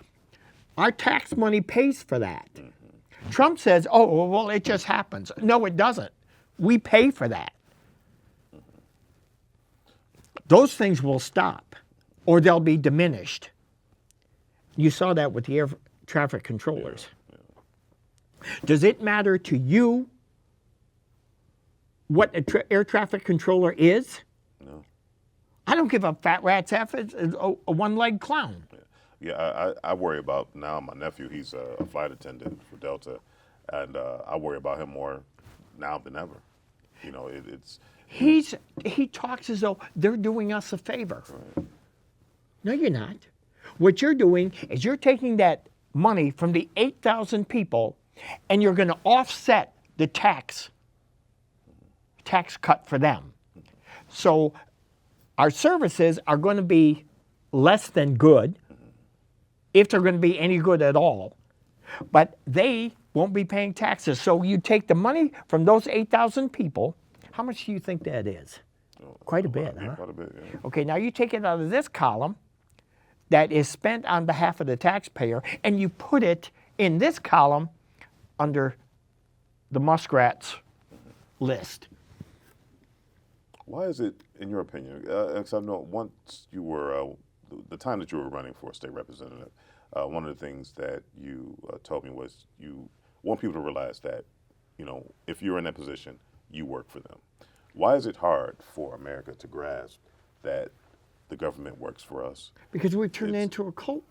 our tax money pays for that. Trump says, oh, well, it just happens. No, it doesn't. We pay for that. Those things will stop, or they'll be diminished. You saw that with the air traffic controllers. Does it matter to you what an air traffic controller is? No. I don't give a fat rat's F. It's a one-legged clown. Yeah, I worry about now my nephew. He's a flight attendant for Delta, and I worry about him more now than ever. He talks as though they're doing us a favor. Right. No, you're not. What you're doing is you're taking that money from the 8,000 people, and you're going to offset the tax cut for them. So our services are going to be less than good, if they're going to be any good at all, but they won't be paying taxes. So you take the money from those 8,000 people. How much do you think that is? Quite a bit, huh? Quite a bit, yeah. Okay, now you take it out of this column that is spent on behalf of the taxpayer, and you put it in this column under the Muskrat's list. Why is it, in your opinion, because I know once you were, the time that you were running for state representative, one of the things that you told me was you want people to realize that, if you're in that position, you work for them. Why is it hard for America to grasp that the government works for us? Because we've turned it into a cult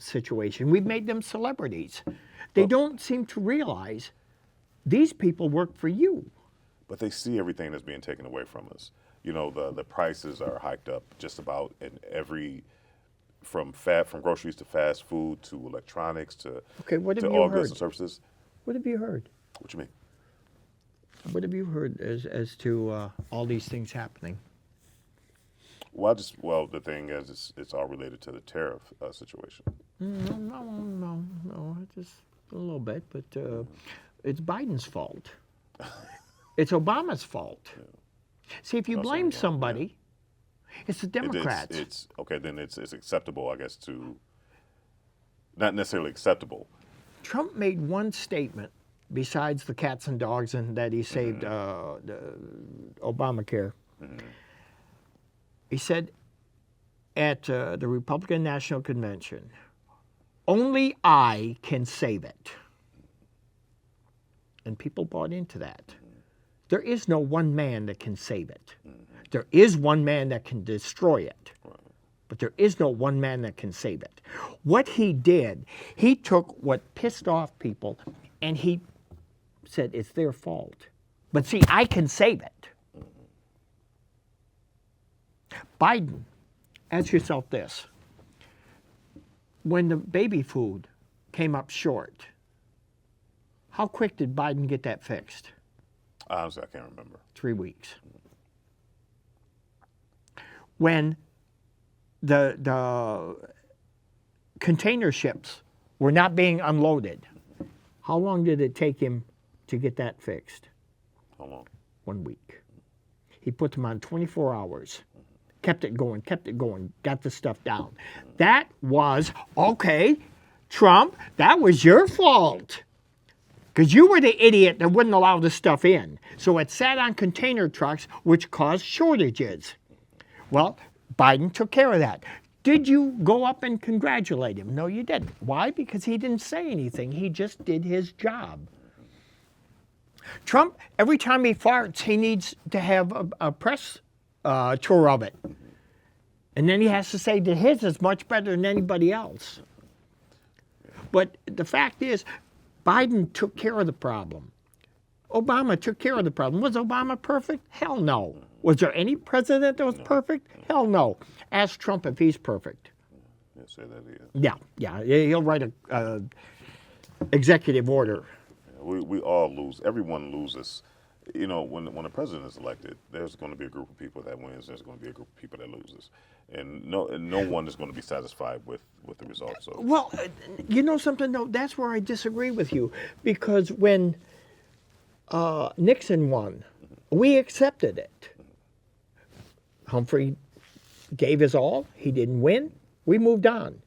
situation. We've made them celebrities. They don't seem to realize These people work for you. But they see everything that's being taken away from us. You know, the prices are hiked up just about in every, from groceries to fast food to electronics to Okay, what have to you all goods heard? and services. What have you heard? What you mean? What have you heard as to all these things happening? Well, the thing is, it's all related to the tariff situation. No, just a little bit, but it's Biden's fault. It's Obama's fault. See, if you blame somebody, it's the Democrats. It's okay. Then it's acceptable, I guess, to not necessarily acceptable. Trump made one statement besides the cats and dogs and that he saved the Obamacare. He said at the Republican National Convention, only I can save it. And people bought into that. There is no one man that can save it. There is one man that can destroy it. But there is no one man that can save it. What he did, he took what pissed off people and he said it's their fault. But see, I can save it. Biden, ask yourself this. When the baby food came up short, how quick did Biden get that fixed? Honestly, I can't remember. 3 weeks. When the container ships were not being unloaded, how long did it take him to get that fixed? How long? 1 week. He put them on 24 hours. Kept it going, got the stuff down. That was, okay, Trump, that was your fault. Because you were the idiot that wouldn't allow the stuff in. So it sat on container trucks, which caused shortages. Well, Biden took care of that. Did you go up and congratulate him? No, you didn't. Why? Because he didn't say anything. He just did his job. Trump, every time he farts, he needs to have a press tour of it. And then he has to say that his is much better than anybody else. But the fact is, Biden took care of the problem. Obama took care of the problem. Was Obama perfect? Hell no. Was there any president that was perfect? Hell no. Ask Trump if he's perfect. Yeah, say that again. Yeah. He'll write a executive order. We all lose. Everyone loses. You know, when a president is elected, there's going to be a group of people that wins. There's going to be a group of people that loses, and no one is going to be satisfied with the results. So. Well, you know something? No, that's where I disagree with you, because when Nixon won, we accepted it. Humphrey gave his all. He didn't win. We moved on.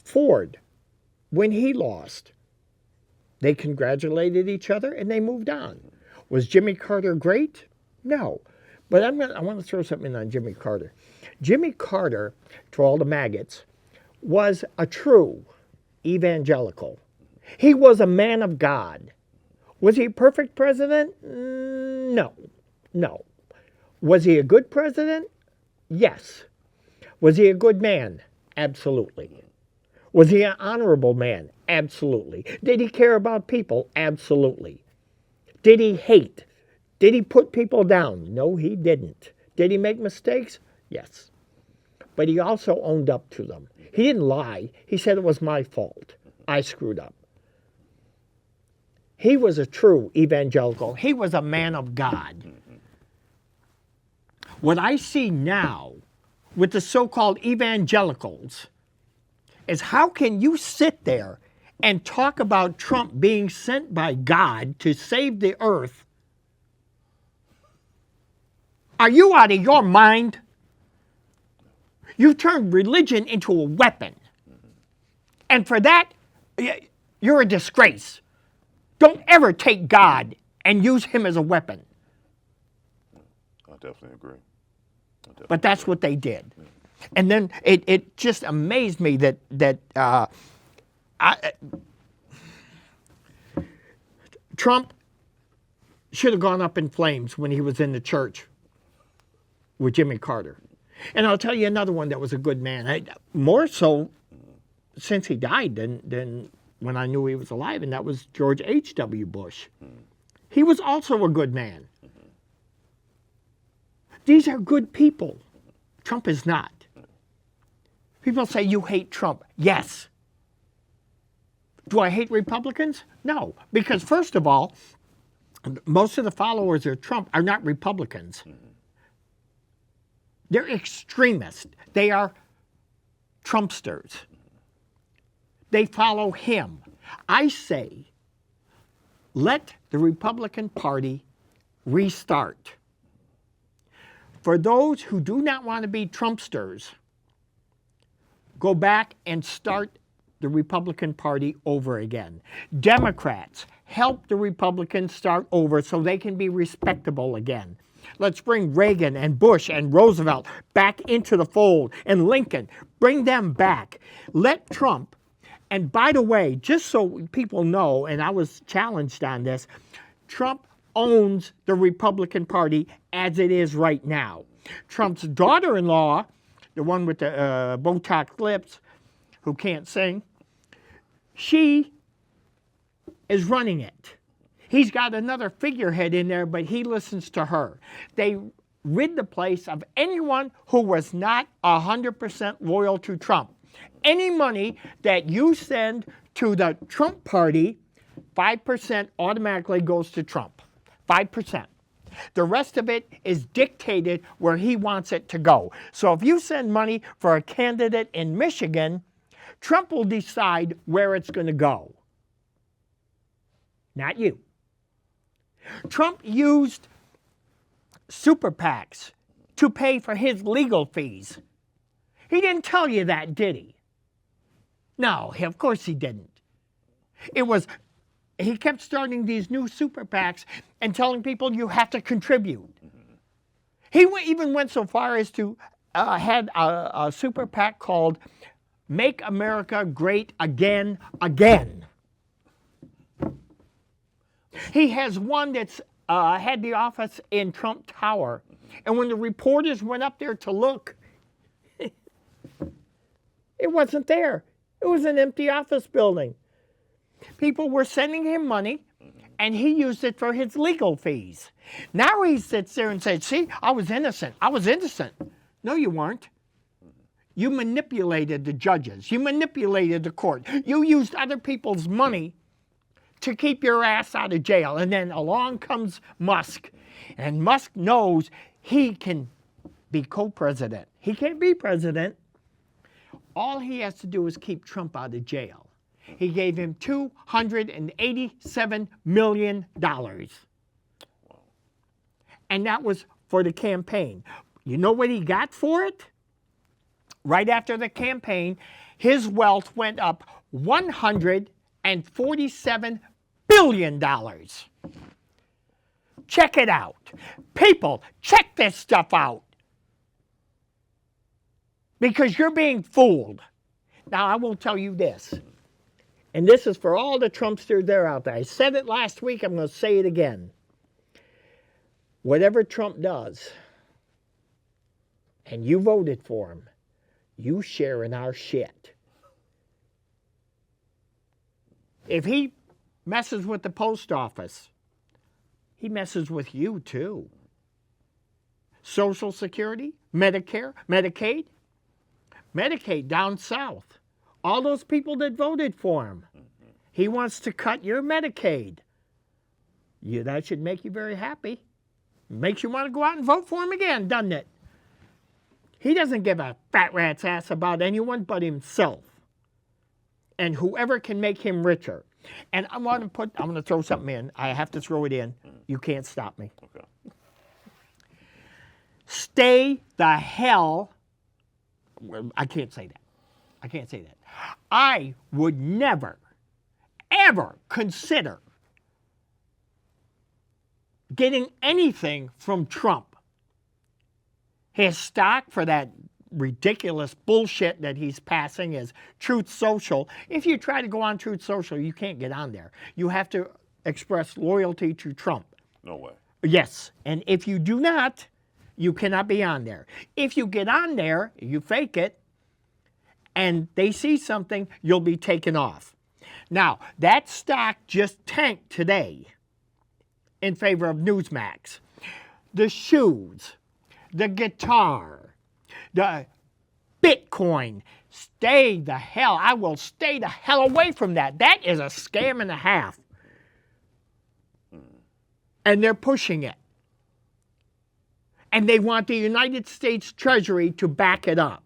Ford, when he lost, they congratulated each other and they moved on. Was Jimmy Carter great? No. But I want to throw something in on Jimmy Carter. Jimmy Carter, to all the maggots, was a true evangelical. He was a man of God. Was he a perfect president? No. Was he a good president? Yes. Was he a good man? Absolutely. Was he an honorable man? Absolutely. Did he care about people? Absolutely. Did he hate? Did he put people down? No, he didn't. Did he make mistakes? Yes. But he also owned up to them. He didn't lie. He said it was my fault. I screwed up. He was a true evangelical. He was a man of God. What I see now with the so-called evangelicals is how can you sit there and talk about Trump being sent by God to save the earth? Are you out of your mind? You've turned religion into a weapon. And for that, you're a disgrace. Don't ever take God and use him as a weapon. I definitely agree. But that's what they did. And then it just amazed me that Trump should have gone up in flames when he was in the church with Jimmy Carter. And I'll tell you another one that was a good man. More so since he died than when I knew he was alive, and that was George H.W. Bush. He was also a good man. These are good people. Trump is not. People say, you hate Trump. Yes. Do I hate Republicans? No. Because first of all, most of the followers of Trump are not Republicans. They're extremists. They are Trumpsters. They follow him. I say, let the Republican Party restart. For those who do not want to be Trumpsters, go back and start the Republican Party over again. Democrats, help the Republicans start over so they can be respectable again. Let's bring Reagan and Bush and Roosevelt back into the fold, and Lincoln. Bring them back. Let Trump, and by the way, just so people know, and I was challenged on this, Trump owns the Republican Party as it is right now. Trump's daughter-in-law, the one with the Botox lips, who can't sing, she is running it. He's got another figurehead in there, but he listens to her. They rid the place of anyone who was not 100% loyal to Trump. Any money that you send to the Trump party, 5% automatically goes to Trump. 5%. The rest of it is dictated where he wants it to go. So if you send money for a candidate in Michigan, Trump will decide where it's going to go. Not you. Trump used super PACs to pay for his legal fees. He didn't tell you that, did he? No, of course he didn't. He kept starting these new super PACs and telling people you have to contribute. He even went so far as to had a super PAC called Make America Great Again, Again. He has one that's had the office in Trump Tower. And when the reporters went up there to look, it wasn't there. It was an empty office building. People were sending him money, and he used it for his legal fees. Now he sits there and says, see, I was innocent. I was innocent. No, you weren't. You manipulated the judges. You manipulated the court. You used other people's money to keep your ass out of jail. And then along comes Musk. And Musk knows he can be co-president. He can't be president. All he has to do is keep Trump out of jail. He gave him $287 million. And that was for the campaign. You know what he got for it? Right after the campaign, his wealth went up $147 billion. Check it out. People, check this stuff out. Because you're being fooled. Now, I will tell you this, and this is for all the Trumpsters that are out there. I said it last week, I'm going to say it again. Whatever Trump does, and you voted for him, you share in our shit. If he messes with the post office, he messes with you too. Social Security, Medicare, Medicaid down south. All those people that voted for him. He wants to cut your Medicaid. That should make you very happy. Makes you want to go out and vote for him again, doesn't it? He doesn't give a fat rat's ass about anyone but himself. And whoever can make him richer. And I'm going to throw something in. I have to throw it in. You can't stop me. Okay. Stay the hell. I can't say that. I would never, ever consider getting anything from Trump. His stock for that ridiculous bullshit that he's passing is Truth Social. If you try to go on Truth Social, you can't get on there. You have to express loyalty to Trump. No way. Yes, and if you do not, you cannot be on there. If you get on there, you fake it, and they see something, you'll be taken off. Now, that stock just tanked today in favor of Newsmax. The shoes, the guitar, the Bitcoin, I will stay the hell away from that. That is a scam and a half. And they're pushing it. And they want the United States Treasury to back it up.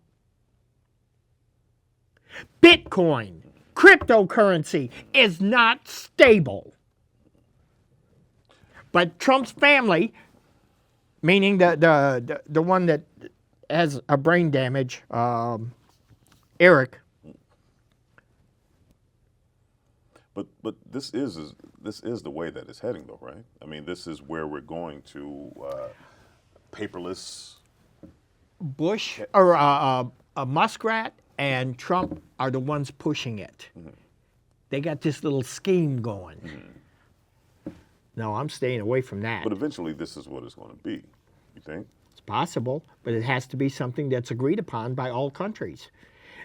Bitcoin, cryptocurrency, is not stable. But Trump's family, meaning the one that has a brain damage, Eric. But this is the way that it's heading, though, right? I mean, this is where we're going to paperless. Bush or Muskrat and Trump are the ones pushing it. They got this little scheme going. No, I'm staying away from that. But eventually, this is what it's going to be. You think? It's possible, but it has to be something that's agreed upon by all countries,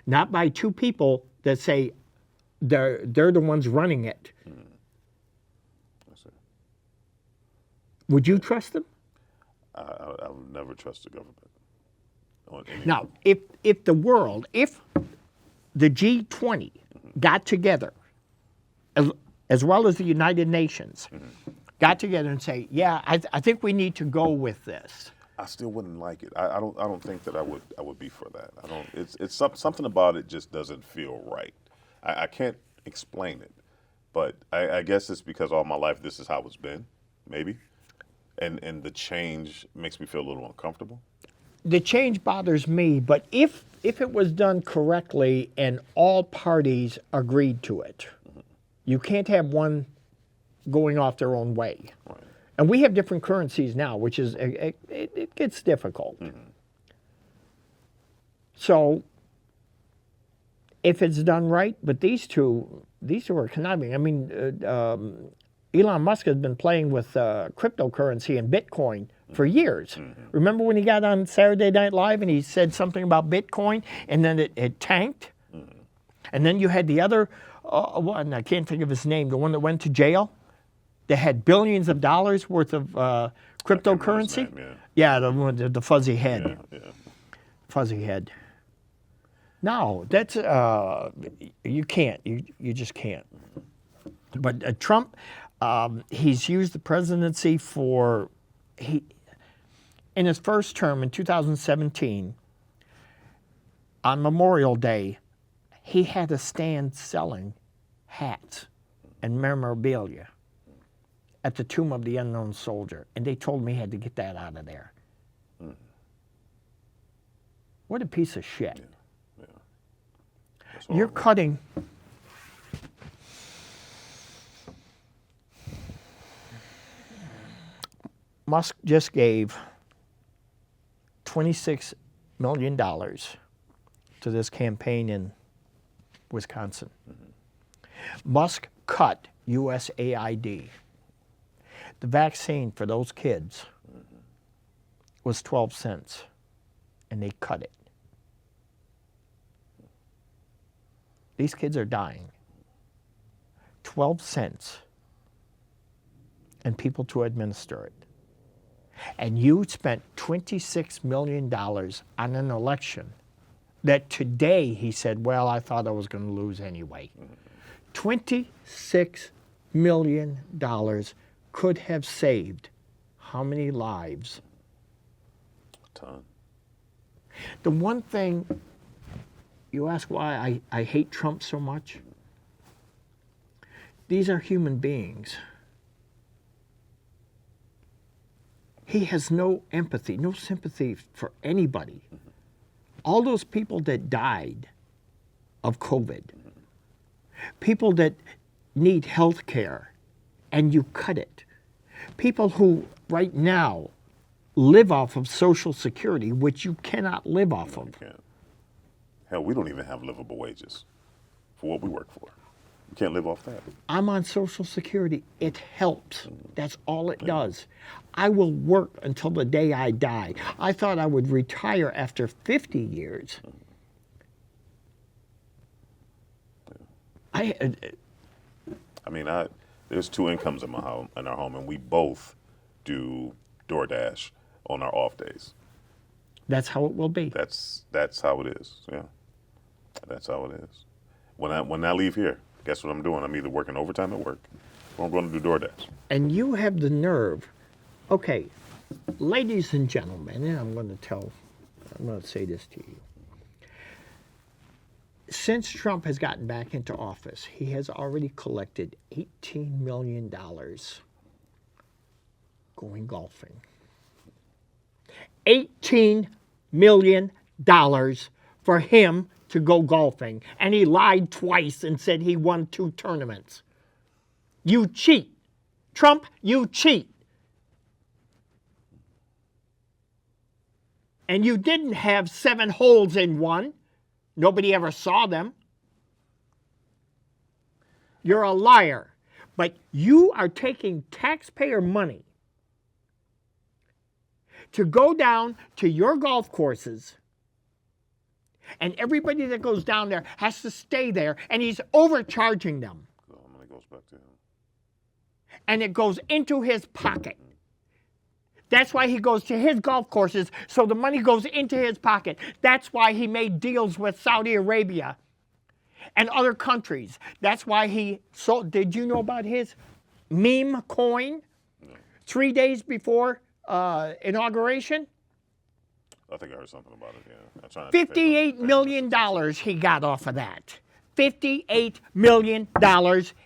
not by two people that say they're the ones running it. I see. Would you trust them? I would never trust the government. Now, if the G20 got together, as well as the United Nations, got together and say, yeah, I think we need to go with this. I still wouldn't like it. I don't think that I would be for that. It's something about it just doesn't feel right. I can't explain it, but I guess it's because all my life this is how it's been, maybe, and the change makes me feel a little uncomfortable. The change bothers me, but if it was done correctly and all parties agreed to it, you can't have one going off their own way. Right. And we have different currencies now, which is, it gets difficult. So if it's done right, but these two are conniving. I mean, Elon Musk has been playing with cryptocurrency and Bitcoin for years. Remember when he got on Saturday Night Live and he said something about Bitcoin and then it tanked? And then you had the other one, I can't think of his name, the one that went to jail that had billions of dollars worth of cryptocurrency. Name, yeah, the one with the fuzzy head. Yeah. Fuzzy head. No, that's, you can't. You just can't. But Trump, he's used the presidency in his first term in 2017, on Memorial Day, he had a stand selling hats and memorabilia at the Tomb of the Unknown Soldier, and they told me he had to get that out of there. What a piece of shit. Yeah. You're cutting. Musk just gave $26 million to this campaign in Wisconsin. Musk cut USAID. The vaccine for those kids was 12 cents, and they cut it. These kids are dying. 12 cents, and people to administer it. And you spent $26 million on an election that today he said, well, I thought I was going to lose anyway. $26 million could have saved how many lives? A ton. The one thing, you ask why I hate Trump so much? These are human beings. He has no empathy, no sympathy for anybody. All those people that died of COVID, people that need health care, and you cut it. People who right now live off of Social Security, which you cannot live off of. You can't. Hell, we don't even have livable wages for what we work for. We can't live off that. I'm on Social Security. It helps. That's all it does. I will work until the day I die. I thought I would retire after 50 years. I mean, there's two incomes in our home, and we both do DoorDash on our off days. That's how it will be. That's how it is. Yeah, that's how it is. When I leave here, guess what I'm doing? I'm either working overtime at work, or I'm going to do DoorDash. And you have the nerve. Okay, ladies and gentlemen, and I'm going to say this to you. Since Trump has gotten back into office, he has already collected $18 million going golfing. $18 million for him to go golfing. And he lied twice and said he won 2 tournaments. You cheat. Trump, you cheat. And you didn't have 7 holes in one. Nobody ever saw them. You're a liar. But you are taking taxpayer money to go down to your golf courses, and everybody that goes down there has to stay there, and he's overcharging them. The money goes back to him. And it goes into his pocket. That's why he goes to his golf courses, so the money goes into his pocket. That's why he made deals with Saudi Arabia and other countries. That's why he sold. Did you know about his meme coin 3 days before inauguration? I think I heard something about it, yeah. I'm trying to $58 million he got off of that. $58 million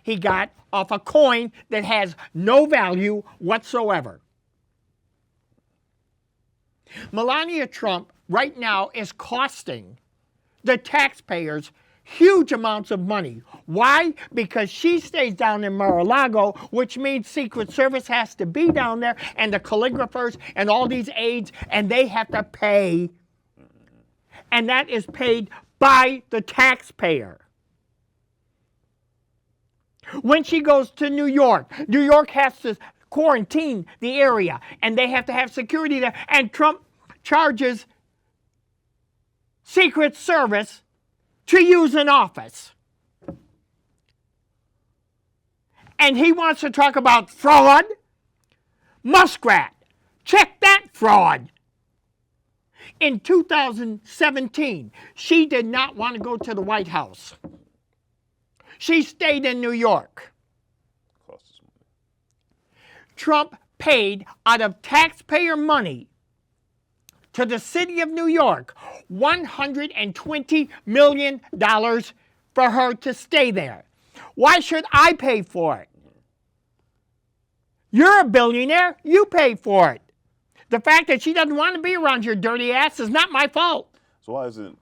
he got off a coin that has no value whatsoever. Melania Trump right now is costing the taxpayers huge amounts of money. Why? Because she stays down in Mar-a-Lago, which means Secret Service has to be down there, and the calligraphers and all these aides, and they have to pay. And that is paid by the taxpayer. When she goes to New York has to quarantine the area, and they have to have security there, and Trump charges Secret Service to use an office. And he wants to talk about fraud. Muskrat, check that fraud. In 2017, she did not want to go to the White House. She stayed in New York. Cost us money. Trump paid out of taxpayer money to the city of New York $120 million for her to stay there. Why should I pay for it? You're a billionaire. You pay for it. The fact that she doesn't want to be around your dirty ass is not my fault. So why isn't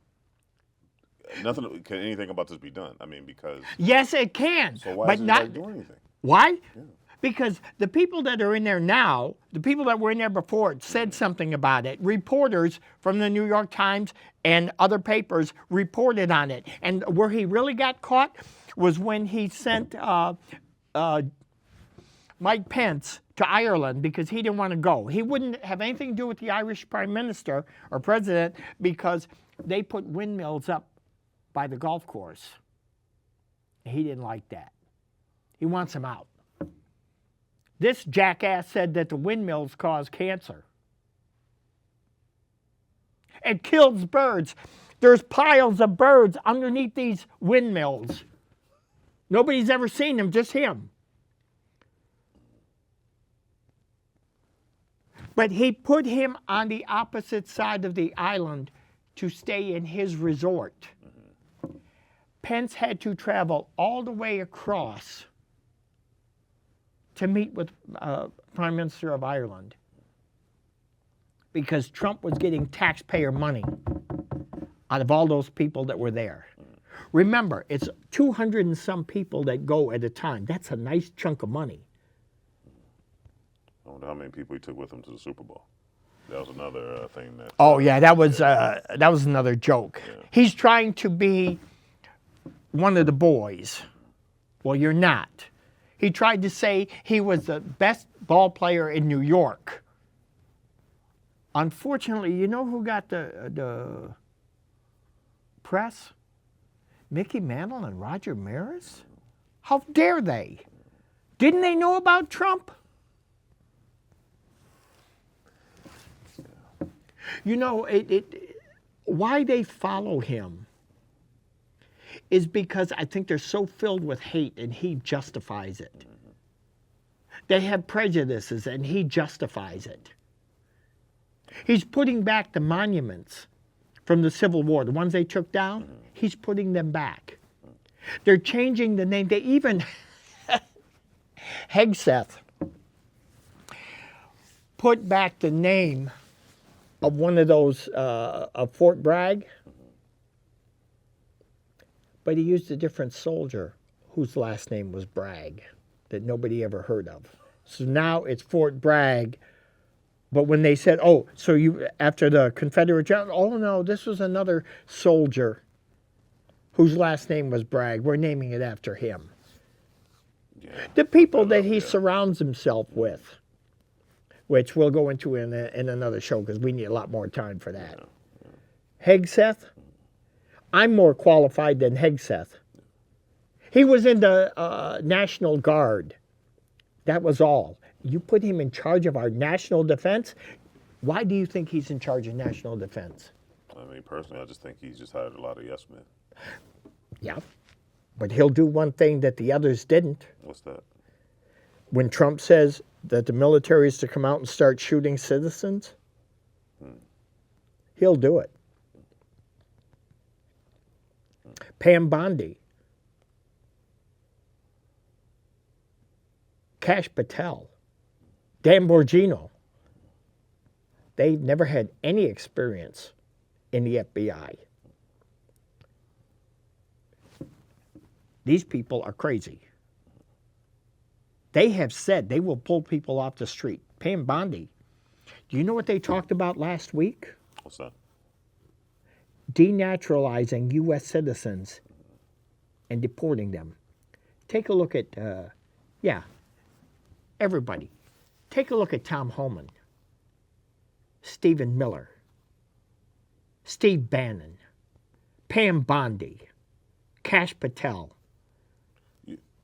can anything about this be done? I mean, because yes, it can. So why but isn't not anybody doing anything? Why? Yeah. Because the people that are in there now, the people that were in there before said something about it. Reporters from the New York Times and other papers reported on it. And where he really got caught was when he sent Mike Pence to Ireland because he didn't want to go. He wouldn't have anything to do with the Irish Prime Minister or President because they put windmills up by the golf course. He didn't like that. He wants them out. This jackass said that the windmills cause cancer. It kills birds. There's piles of birds underneath these windmills. Nobody's ever seen them, just him. But he put him on the opposite side of the island to stay in his resort. Pence had to travel all the way across to meet with Prime Minister of Ireland because Trump was getting taxpayer money out of all those people that were there. Remember, it's 200 and some people that go at a time. That's a nice chunk of money. I wonder how many people he took with him to the Super Bowl. That was another thing that. Oh yeah, that was another joke. Yeah. He's trying to be one of the boys. Well, you're not. He tried to say he was the best ball player in New York. Unfortunately, you know who got the press? Mickey Mantle and Roger Maris? How dare they? Didn't they know about Trump? You know, why they follow him is because I think they're so filled with hate and he justifies it. They have prejudices and he justifies it. He's putting back the monuments from the Civil War, the ones they took down, he's putting them back. They're changing the name. They even, Hegseth put back the name of one of those, of Fort Bragg, but he used a different soldier whose last name was Bragg that nobody ever heard of. So now it's Fort Bragg, but when they said, oh, so you, after the Confederate general, oh no, this was another soldier whose last name was Bragg. We're naming it after him. Yeah. The people that he surrounds himself with, which we'll go into in another show because we need a lot more time for that. Hegseth, I'm more qualified than Hegseth. He was in the National Guard. That was all. You put him in charge of our national defense. Why do you think he's in charge of national defense? I mean, personally, I just think he's just hired a lot of yes men. Yeah, but he'll do one thing that the others didn't. What's that? When Trump says that the military is to come out and start shooting citizens, he'll do it. Pam Bondi, Kash Patel, Dan Bongino, they've never had any experience in the FBI. These people are crazy. They have said they will pull people off the street. Pam Bondi, do you know what they talked about last week? What's that? Denaturalizing U.S. citizens and deporting them. Take a look at, everybody. Take a look at Tom Homan, Stephen Miller, Steve Bannon, Pam Bondi, Kash Patel.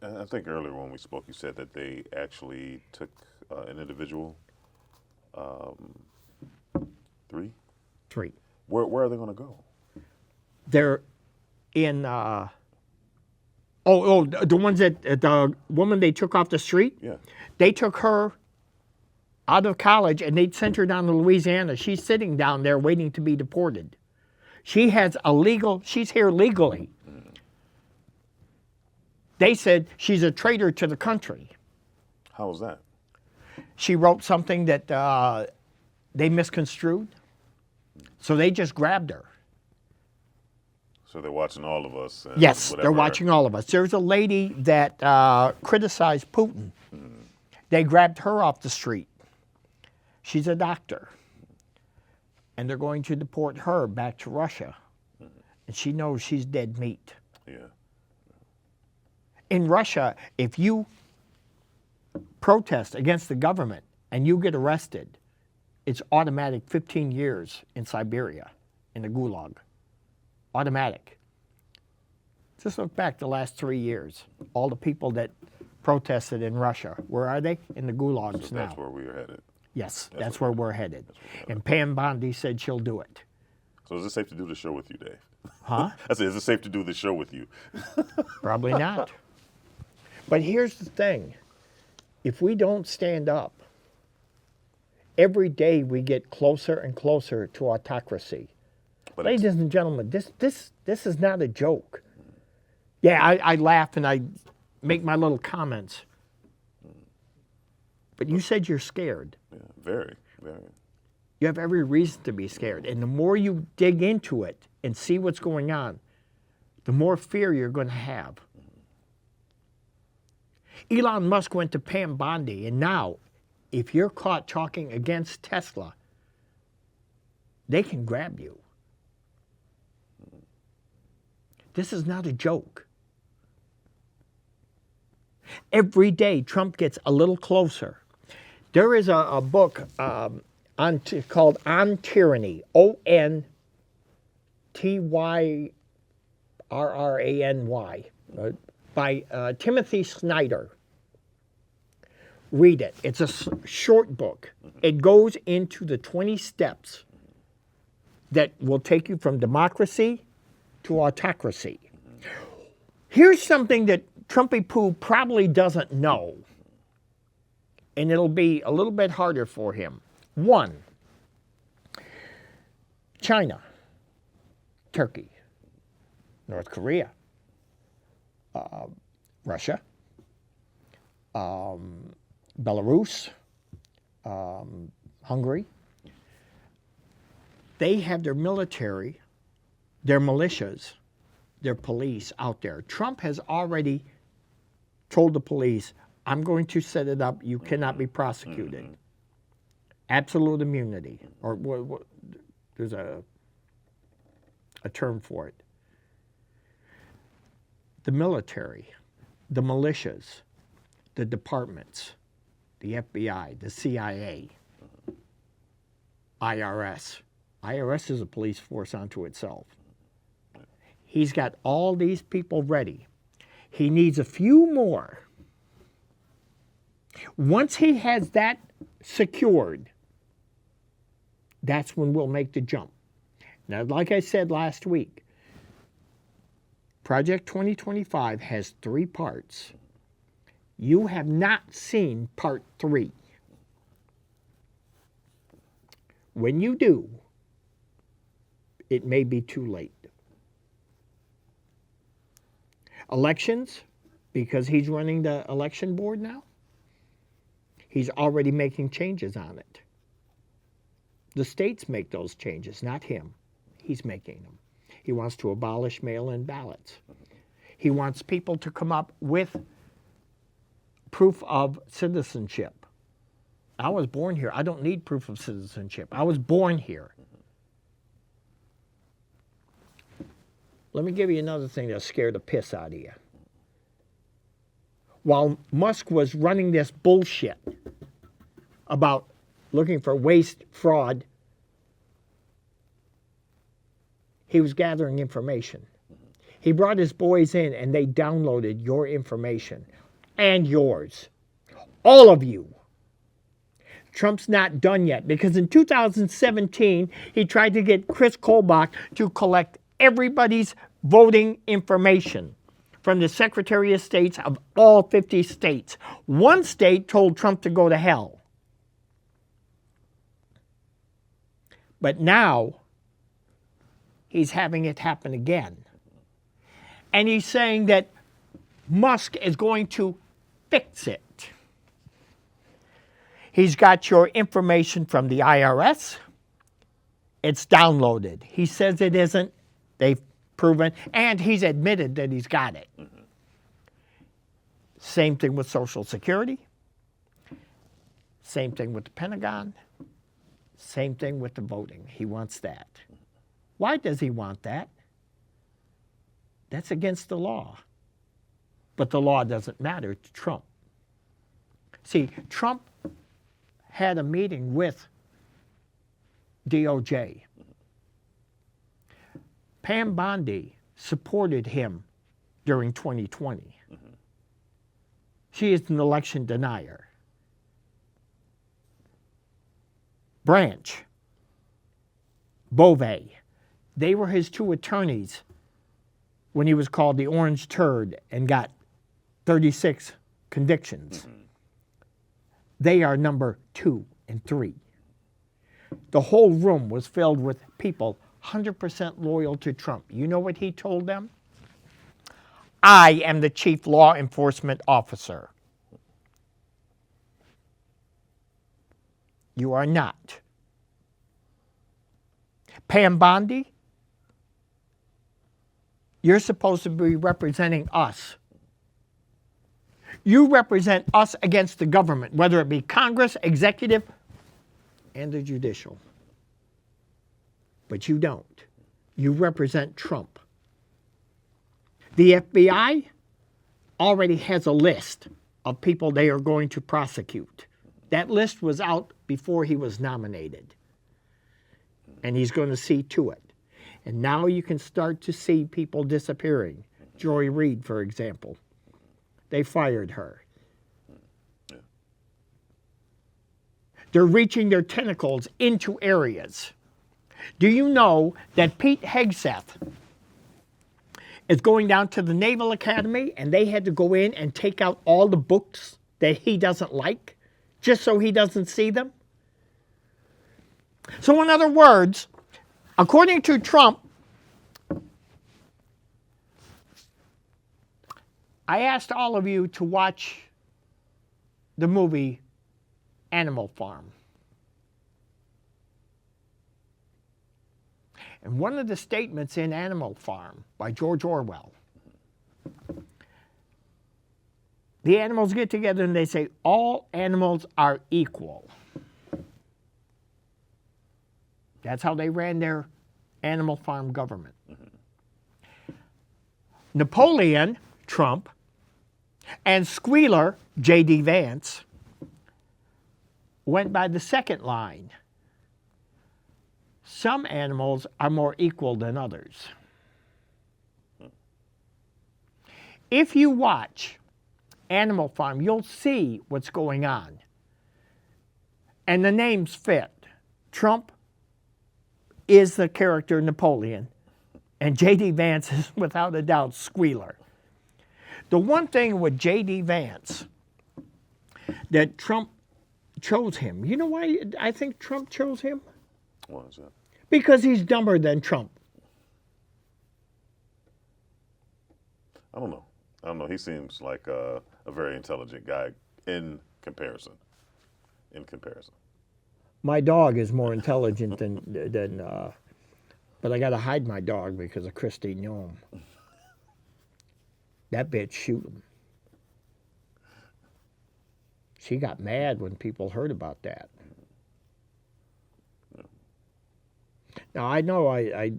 I think earlier when we spoke, you said that they actually took an individual. Three. Where are they going to go? They're in. The ones that the woman they took off the street. Yeah. They took her out of college and they sent her down to Louisiana. She's sitting down there waiting to be deported. She has she's here legally. They said she's a traitor to the country. How was that? She wrote something that they misconstrued, so they just grabbed her. So they're watching all of us. And yes, whatever. they're watching all of us. There's a lady that criticized Putin. They grabbed her off the street. She's a doctor. And they're going to deport her back to Russia. And she knows she's dead meat. Yeah. In Russia, if you protest against the government and you get arrested, it's automatic 15 years in Siberia, in the Gulag. Automatic. Just look back the last 3 years. All the people that protested in Russia, where are they? In the gulags So now. that's where we are headed. Yes, that's where we're headed. And Pam Bondi said she'll do it. So is it safe to do the show with you, Dave? Huh? I said, is it safe to do the show with you? Probably not. But here's the thing. If we don't stand up, every day we get closer and closer to autocracy. But Ladies and gentlemen, this is not a joke. Yeah, I laugh and I make my little comments. But you said you're scared. yeah, very, very. You have every reason to be scared. And the more you dig into it and see what's going on, the more fear you're going to have. Elon Musk went to Pam Bondi, and now, if you're caught talking against Tesla, they can grab you. This is not a joke. Every day, Trump gets a little closer. There is a book called On Tyranny, ONTYRRANY, by Timothy Snyder. read it. It's a short book. It goes into the 20 steps that will take you from democracy to autocracy. Here's something that Trumpy Poo probably doesn't know, and it'll be a little bit harder for him. 1, China, Turkey, North Korea, Russia, Belarus, Hungary. They have their military, their militias, their police out there. Trump has already told the police, I'm going to set it up. You cannot be prosecuted. Absolute immunity. Or there's a term for it. The military, the militias, the departments, the FBI, the CIA, IRS. IRS is a police force unto itself. He's got all these people ready. He needs a few more. Once he has that secured, that's when we'll make the jump. Now, like I said last week, Project 2025 has 3 parts. You have not seen part 3. When you do, it may be too late. Elections, because he's running the election board now, he's already making changes on it. The states make those changes, not him. He's making them. He wants to abolish mail-in ballots. He wants people to come up with proof of citizenship. I was born here. I don't need proof of citizenship. I was born here. Let me give you another thing that scared the piss out of you. While Musk was running this bullshit about looking for waste, fraud, he was gathering information. He brought his boys in and they downloaded your information and yours. All of you. Trump's not done yet because in 2017, he tried to get Chris Kobach to collect everybody's voting information from the Secretary of States of all 50 states. One state told Trump to go to hell. But now, he's having it happen again. And he's saying that Musk is going to fix it. He's got your information from the IRS. It's downloaded. He says it isn't. They've proven, and he's admitted that he's got it. Same thing with Social Security. Same thing with the Pentagon. Same thing with the voting. He wants that. Why does he want that? That's against the law. But the law doesn't matter to Trump. See, Trump had a meeting with DOJ. Pam Bondi supported him during 2020. She is an election denier. Branch, Bove, they were his 2 attorneys when he was called the Orange Turd and got 36 convictions. They are number 2 and 3. The whole room was filled with people 100% loyal to Trump. You know what he told them? I am the chief law enforcement officer. You are not. Pam Bondi, you're supposed to be representing us. You represent us against the government, whether it be Congress, executive, and the judicial. But you don't. You represent Trump. The FBI already has a list of people they are going to prosecute. That list was out before he was nominated. And he's going to see to it. And now you can start to see people disappearing. Joy Reid, for example. They fired her. They're reaching their tentacles into areas. Do you know that Pete Hegseth is going down to the Naval Academy and they had to go in and take out all the books that he doesn't like just so he doesn't see them? So in other words, according to Trump, I asked all of you to watch the movie Animal Farm. And one of the statements in Animal Farm by George Orwell, the animals get together and they say, all animals are equal. That's how they ran their Animal Farm government. Napoleon, Trump, and Squealer, J.D. Vance, went by the second line. Some animals are more equal than others. If you watch Animal Farm, you'll see what's going on. And the names fit. Trump is the character Napoleon, and J.D. Vance is without a doubt Squealer. The one thing with J.D. Vance that Trump chose him, you know why I think Trump chose him? Why is that? Because he's dumber than Trump. I don't know. He seems like a very intelligent guy in comparison. My dog is more intelligent than but I got to hide my dog because of Christine Nome. That bitch shoot him. She got mad when people heard about that. Now, I know I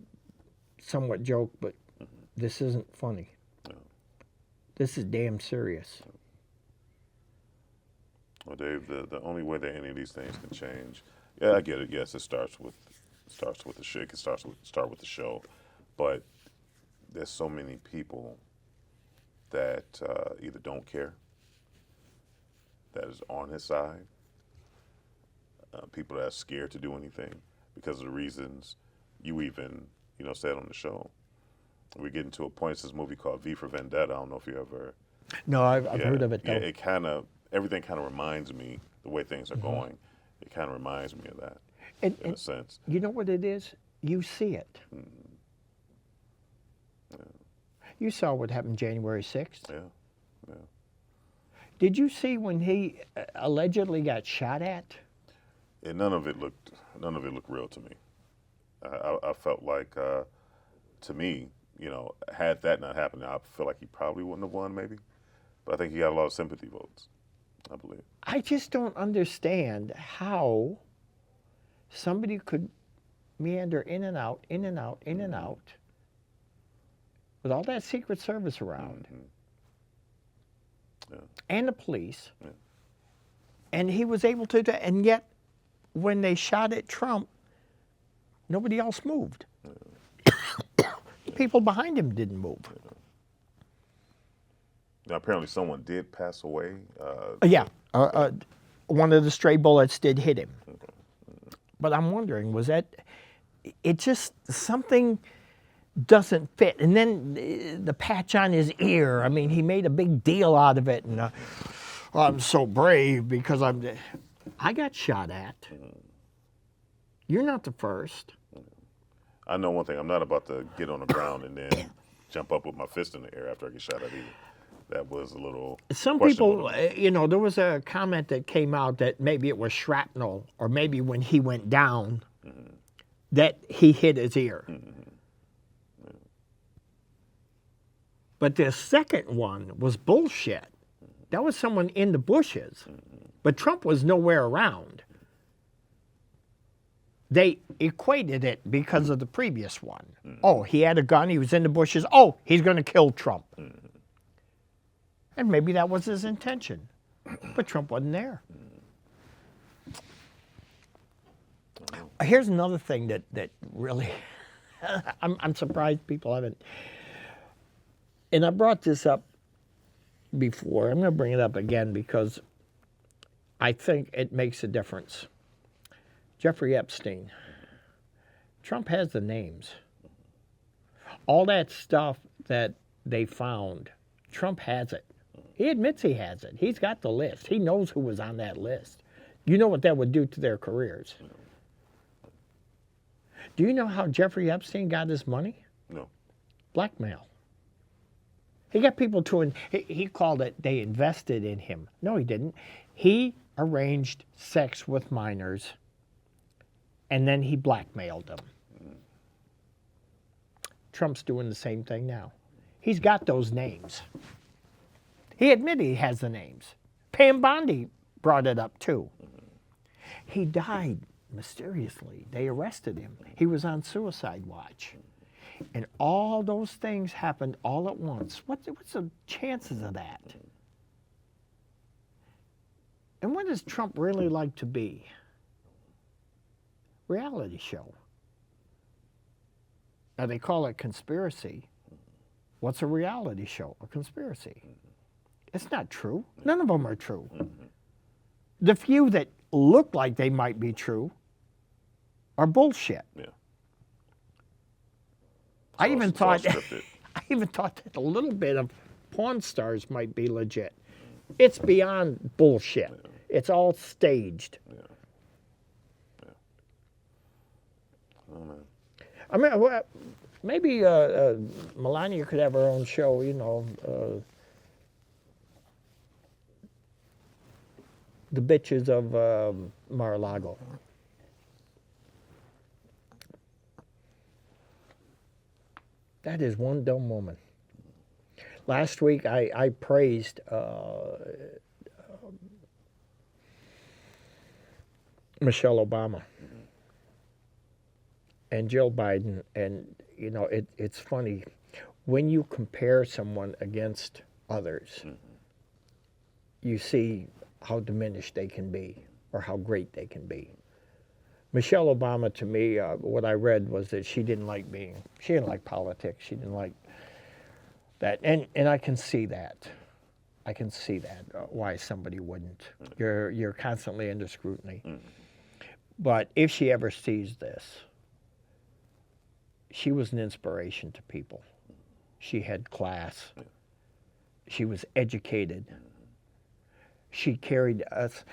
somewhat joke, but this isn't funny. This is damn serious. Well, Dave, the only way that any of these things can change, yeah, I get it. Yes, it starts with the show. It can start with the show, but there's so many people that either don't care, that is on his side, people that are scared to do anything because of the reasons you even said on the show. We're getting to a point. It's this movie called V for Vendetta. I don't know if you ever. No, I've heard of it though. Yeah, everything kind of reminds me the way things are going. It kind of reminds me of that in a sense. You know what it is? You see it. Yeah. You saw what happened January 6th. Yeah. Did you see when he allegedly got shot at? And none of it looked real to me. I felt like, to me, had that not happened, I feel like he probably wouldn't have won, maybe. But I think he got a lot of sympathy votes, I believe. I just don't understand how somebody could meander in and out, in and out, in and out, with all that Secret Service around, and the police, and he was able to do that, and yet when they shot at Trump, nobody else moved. People behind him didn't move. Now, apparently someone did pass away. One of the stray bullets did hit him. But I'm wondering, was that, it just, something doesn't fit. And then the patch on his ear, I mean, he made a big deal out of it. And I'm so brave because I got shot at. You're not the first. I know one thing. I'm not about to get on the ground and then jump up with my fist in the air after I get shot at either. That was a little. Some people, there was a comment that came out that maybe it was shrapnel, or maybe when he went down, that he hit his ear. But the second one was bullshit. That was someone in the bushes. But Trump was nowhere around. They equated it because of the previous one. Oh, he had a gun, he was in the bushes. Oh, he's going to kill Trump. And maybe that was his intention. But Trump wasn't there. Here's another thing that really, I'm surprised people haven't. And I brought this up before. I'm going to bring it up again because I think it makes a difference. Jeffrey Epstein. Trump has the names. All that stuff that they found, Trump has it. He admits he has it. He's got the list. He knows who was on that list. You know what that would do to their careers. Do you know how Jeffrey Epstein got his money? No. Blackmail. He got people to, he called it, they invested in him. No, he didn't. He arranged sex with minors, and then he blackmailed them. Trump's doing the same thing now. He's got those names. He admitted he has the names. Pam Bondi brought it up too. He died mysteriously. They arrested him. He was on suicide watch. And all those things happened all at once. What's the chances of that? And what does Trump really like to be? Reality show. Now they call it conspiracy. What's a reality show? A conspiracy. It's not true. None of them are true. The few that look like they might be true are bullshit. Yeah. I even thought scripted. I even thought that a little bit of Pawn Stars might be legit. It's beyond bullshit. Yeah. It's all staged. Yeah. Yeah. Oh, man. I mean, maybe Melania could have her own show, you know. The Bitches of Mar-a-Lago. That is one dumb woman. Last week I praised Michelle Obama and Jill Biden, and you know it's funny when you compare someone against others, you see how diminished they can be or how great they can be. Michelle Obama, to me, what I read was that she didn't like politics. She didn't like that, and I can see that. I can see that why somebody wouldn't. You're constantly under scrutiny. But if she ever sees this, she was an inspiration to people. She had class. She was educated. She carried us.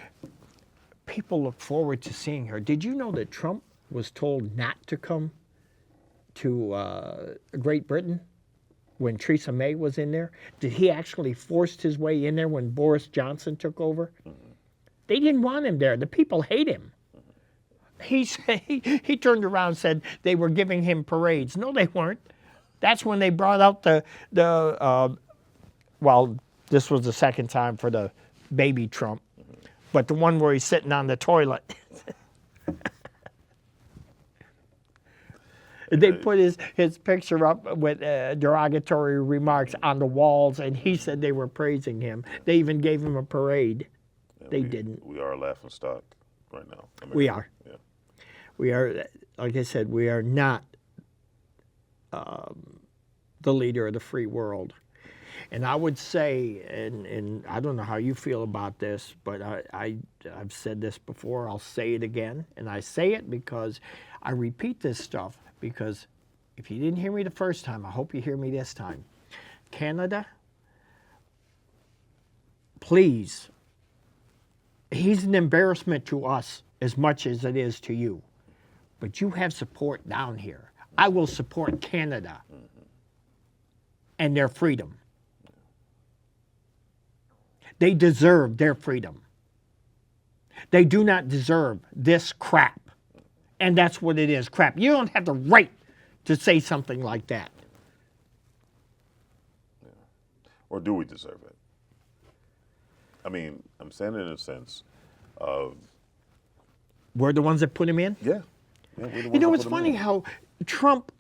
People look forward to seeing her. Did you know that Trump was told not to come to Great Britain when Theresa May was in there? Did he actually force his way in there when Boris Johnson took over? They didn't want him there. The people hate him. He turned around and said they were giving him parades. No, they weren't. That's when they brought out well, this was the second time for the baby Trump, but the one where he's sitting on the toilet. They put his picture up with derogatory remarks on the walls, and he said they were praising him. They even gave him a parade. Yeah, they didn't. We are a laughing stock right now. America. We are. Yeah. We are, like I said, we are not the leader of the free world. And I would say, and I don't know how you feel about this, but I've said this before, I'll say it again. And I say it because I repeat this stuff, because if you didn't hear me the first time, I hope you hear me this time. Canada, please, he's an embarrassment to us as much as it is to you. But you have support down here. I will support Canada and their freedom. They deserve their freedom. They do not deserve this crap. And that's what it is, crap. You don't have the right to say something like that. Yeah. Or do we deserve it? I mean, I'm saying it in a sense of... We're the ones that put him in? Yeah. You know, it's funny how Trump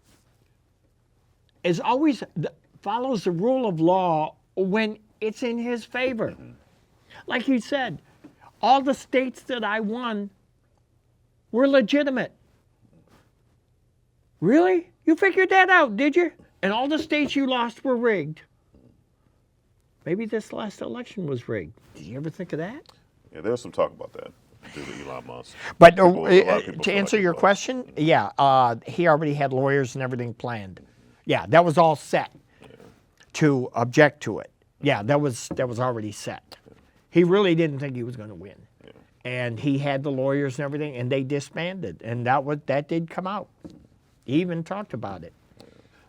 is always follows the rule of law when it's in his favor. Like he said, all the states that I won were legitimate. Really? You figured that out, did you? And all the states you lost were rigged. Maybe this last election was rigged. Did you ever think of that? Yeah, there's some talk about that. due to Elon Musk. But A lot of people to feel answer like he your was. question, yeah, he already had lawyers and everything planned. Yeah, that was all set to object to it. Yeah, that was already set. He really didn't think he was going to win, and he had the lawyers and everything, and they disbanded, and that did come out. He even talked about it.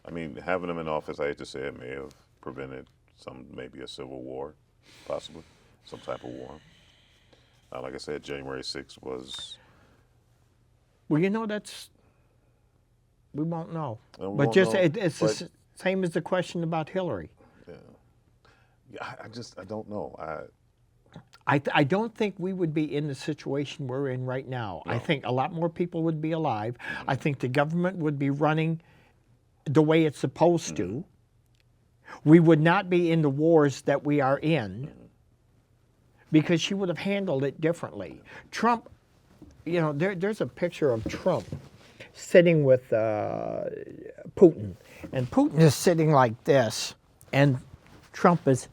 I mean, having him in office, I hate to say it, may have prevented maybe a civil war, possibly, some type of war. Like I said, January 6th was. Well, we won't know. We But won't just know, it's but- the same as the question about Hillary. Yeah, I don't know. I don't think we would be in the situation we're in right now. I think a lot more people would be alive. I think the government would be running the way it's supposed to. We would not be in the wars that we are in because she would have handled it differently. Trump, there's a picture of Trump sitting with Putin, and Putin is sitting like this, and Trump is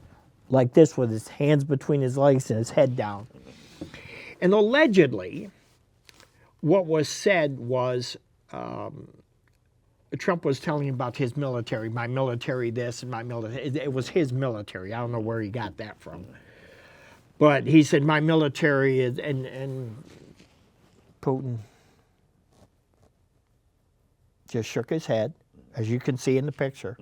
like this with his hands between his legs and his head down. And allegedly, what was said was Trump was telling about his military, my military this and my military. It was his military. I don't know where he got that from. But he said, my military is, and Putin just shook his head, as you can see in the picture.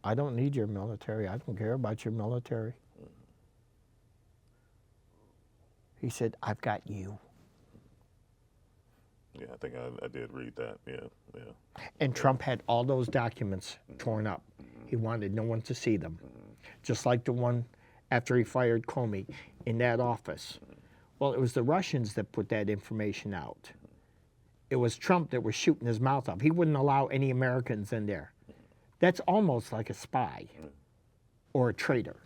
I don't need your military. I don't care about your military. He said, I've got you. Yeah, I think I did read that. Yeah. And Trump had all those documents torn up. He wanted no one to see them. Just like the one after he fired Comey in that office. Well, it was the Russians that put that information out. It was Trump that was shooting his mouth off. He wouldn't allow any Americans in there. That's almost like a spy or a traitor.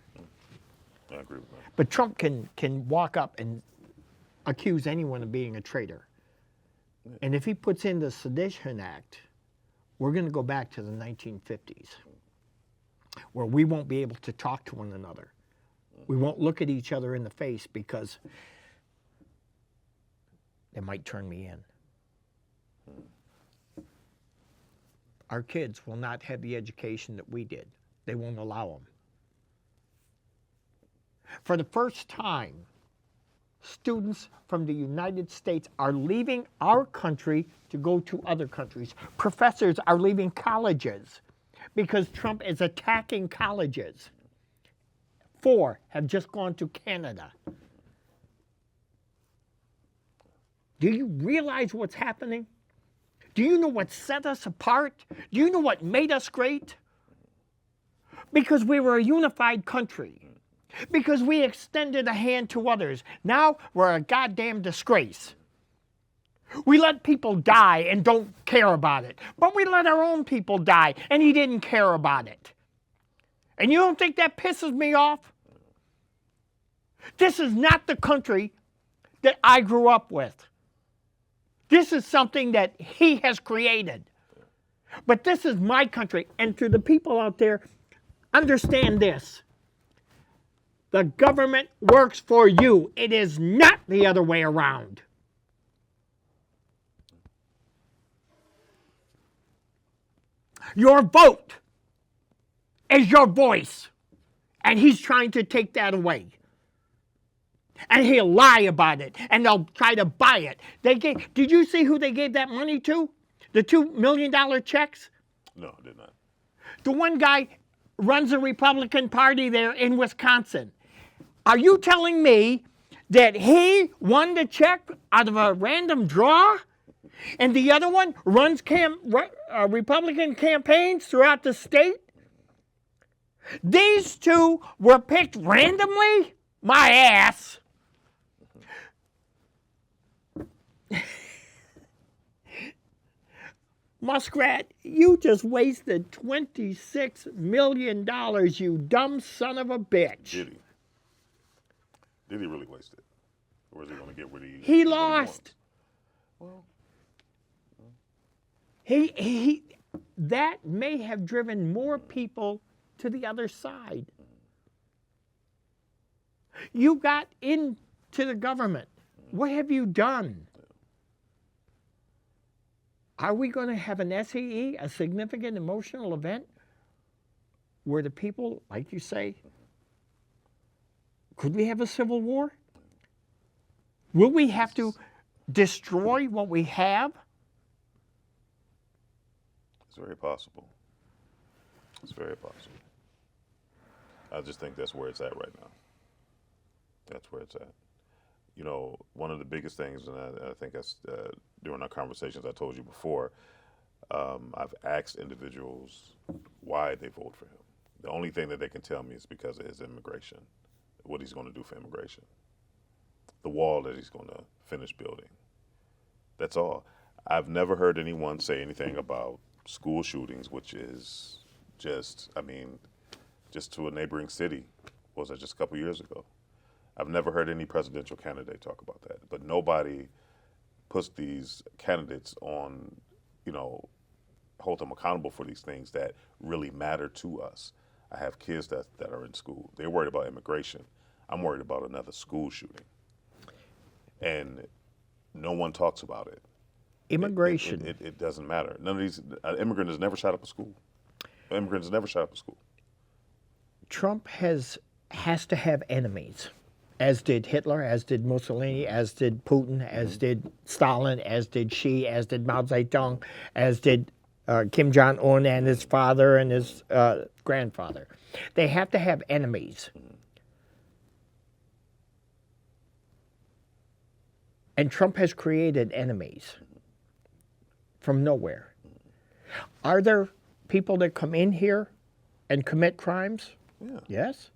I agree with that. But Trump can walk up and accuse anyone of being a traitor. And if he puts in the Sedition Act, we're going to go back to the 1950s, where we won't be able to talk to one another. We won't look at each other in the face because they might turn me in. Our kids will not have the education that we did. They won't allow them. For the first time, students from the United States are leaving our country to go to other countries. Professors are leaving colleges because Trump is attacking colleges. 4 have just gone to Canada. Do you realize what's happening? Do you know what set us apart? Do you know what made us great? Because we were a unified country. Because we extended a hand to others. Now we're a goddamn disgrace. We let people die and don't care about it. But we let our own people die and he didn't care about it. And you don't think that pisses me off? This is not the country that I grew up with. This is something that he has created. But this is my country. And to the people out there, understand this. The government works for you. It is not the other way around. Your vote is your voice. And he's trying to take that away. And he'll lie about it. And they'll try to buy it. Did you see who they gave that money to? The $2 million checks? No, I did not. The one guy runs the Republican Party there in Wisconsin. Are you telling me that he won the check out of a random draw? And the other one runs Republican campaigns throughout the state? These two were picked randomly? My ass. Muskrat, you just wasted $26 million, you dumb son of a bitch. Did he? Did he really waste it? Or is he going to get what he He what lost. Well, He that may have driven more people to the other side. You got into the government. What have you done? Are we going to have an SEE, a significant emotional event, where the people, like you say, could we have a civil war? Will we have to destroy what we have? It's very possible. It's very possible. I just think that's where it's at right now. That's where it's at. You know, one of the biggest things, and I think that's during our conversations I told you before, I've asked individuals why they vote for him. The only thing that they can tell me is because of his immigration, what he's going to do for immigration, the wall that he's going to finish building. That's all. I've never heard anyone say anything about school shootings, which is just to a neighboring city. What was that, just a couple years ago? I've never heard any presidential candidate talk about that. But nobody puts these candidates on, hold them accountable for these things that really matter to us. I have kids that are in school. They're worried about immigration. I'm worried about another school shooting. And no one talks about it. Immigration. It doesn't matter. None of these, immigrant has never shot up a school. Immigrants never shot up a school. Trump has to have enemies, as did Hitler, as did Mussolini, as did Putin, as did Stalin, as did Xi, as did Mao Zedong, as did Kim Jong-un and his father and his grandfather. They have to have enemies. And Trump has created enemies from nowhere. Are there people that come in here and commit crimes? Yeah. Yes.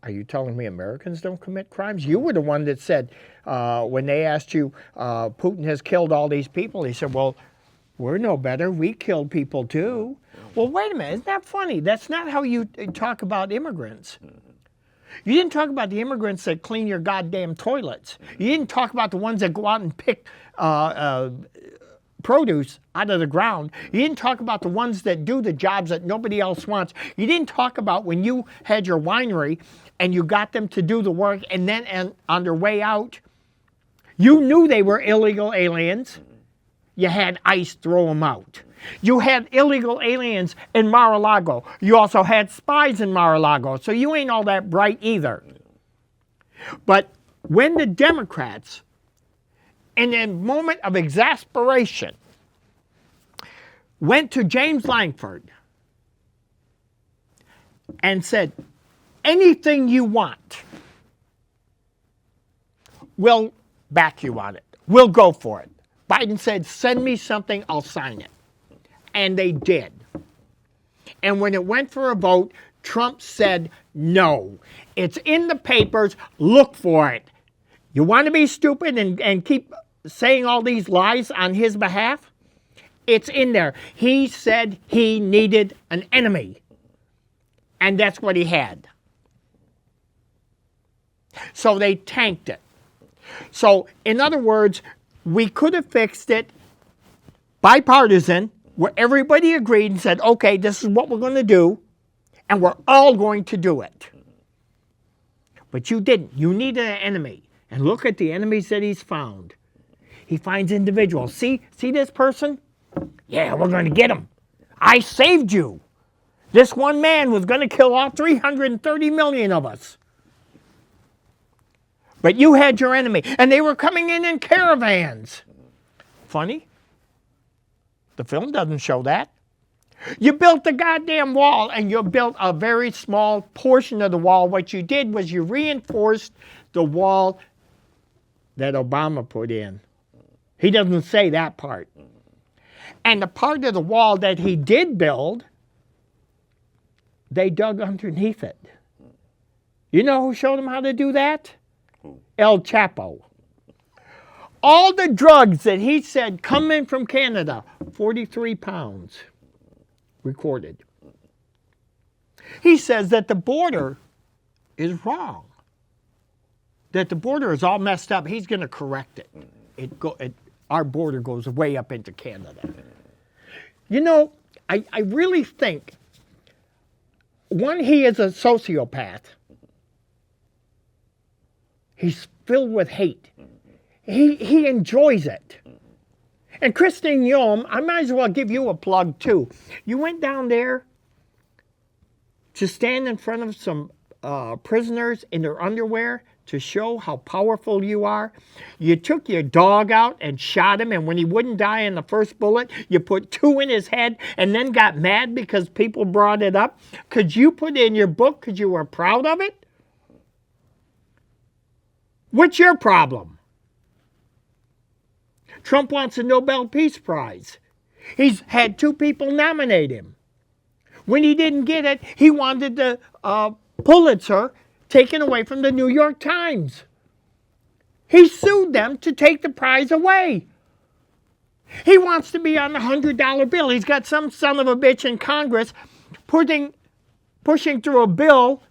Are you telling me Americans don't commit crimes? You were the one that said, when they asked you, Putin has killed all these people, he said, well, we're no better. We killed people too. Well, wait a minute. Isn't that funny? That's not how you talk about immigrants. You didn't talk about the immigrants that clean your goddamn toilets. You didn't talk about the ones that go out and pick produce out of the ground. You didn't talk about the ones that do the jobs that nobody else wants. You didn't talk about when you had your winery and you got them to do the work, and then on their way out, you knew they were illegal aliens. You had ICE throw them out. You had illegal aliens in Mar-a-Lago. You also had spies in Mar-a-Lago, so you ain't all that bright either. But when the Democrats, in a moment of exasperation, went to James Langford and said, anything you want, we'll back you on it. We'll go for it. Biden said, send me something, I'll sign it. And they did. And when it went for a vote, Trump said no. It's in the papers, look for it. You want to be stupid and keep saying all these lies on his behalf? It's in there. He said he needed an enemy. And that's what he had. So they tanked it. So, in other words, we could have fixed it bipartisan, where everybody agreed and said, okay, this is what we're going to do, and we're all going to do it. But you didn't. You needed an enemy. And look at the enemies that he's found. He finds individuals. See this person? Yeah, we're going to get him. I saved you. This one man was going to kill all 330 million of us. But you had your enemy, and they were coming in caravans. Funny. The film doesn't show that. You built the goddamn wall, and you built a very small portion of the wall. What you did was you reinforced the wall that Obama put in. He doesn't say that part. And the part of the wall that he did build, they dug underneath it. You know who showed him how to do that? El Chapo. All the drugs that he said come in from Canada, 43 pounds recorded. He says that the border is wrong, that the border is all messed up. He's going to correct it. Our border goes way up into Canada. You know, I really think, one, he is a sociopath. He's filled with hate. He enjoys it. And Christine Yom, I might as well give you a plug too. You went down there to stand in front of some prisoners in their underwear to show how powerful you are. You took your dog out and shot him, and when he wouldn't die in the first bullet, you put 2 in his head and then got mad because people brought it up. Could you put it in your book because you were proud of it? What's your problem? Trump wants a Nobel Peace Prize. He's had 2 people nominate him. When he didn't get it, he wanted the Pulitzer taken away from the New York Times. He sued them to take the prize away. He wants to be on the $100 bill. He's got some son of a bitch in Congress pushing through a bill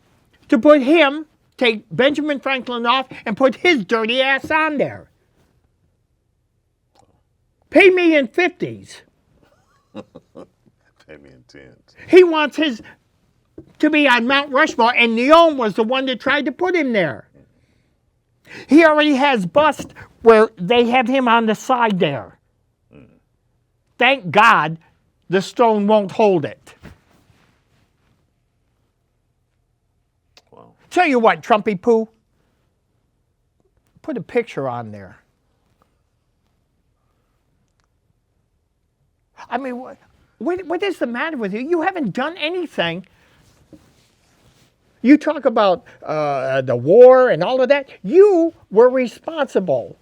to put him, take Benjamin Franklin off, and put his dirty ass on there. Pay me in 50s. Pay me in 10s. He wants his to be on Mount Rushmore, and Neon was the one that tried to put him there. He already has bust where they have him on the side there. Thank God the stone won't hold it. Wow. Tell you what, Trumpy Poo, put a picture on there. I mean, what is the matter with you? You haven't done anything. You talk about the war and all of that. You were responsible.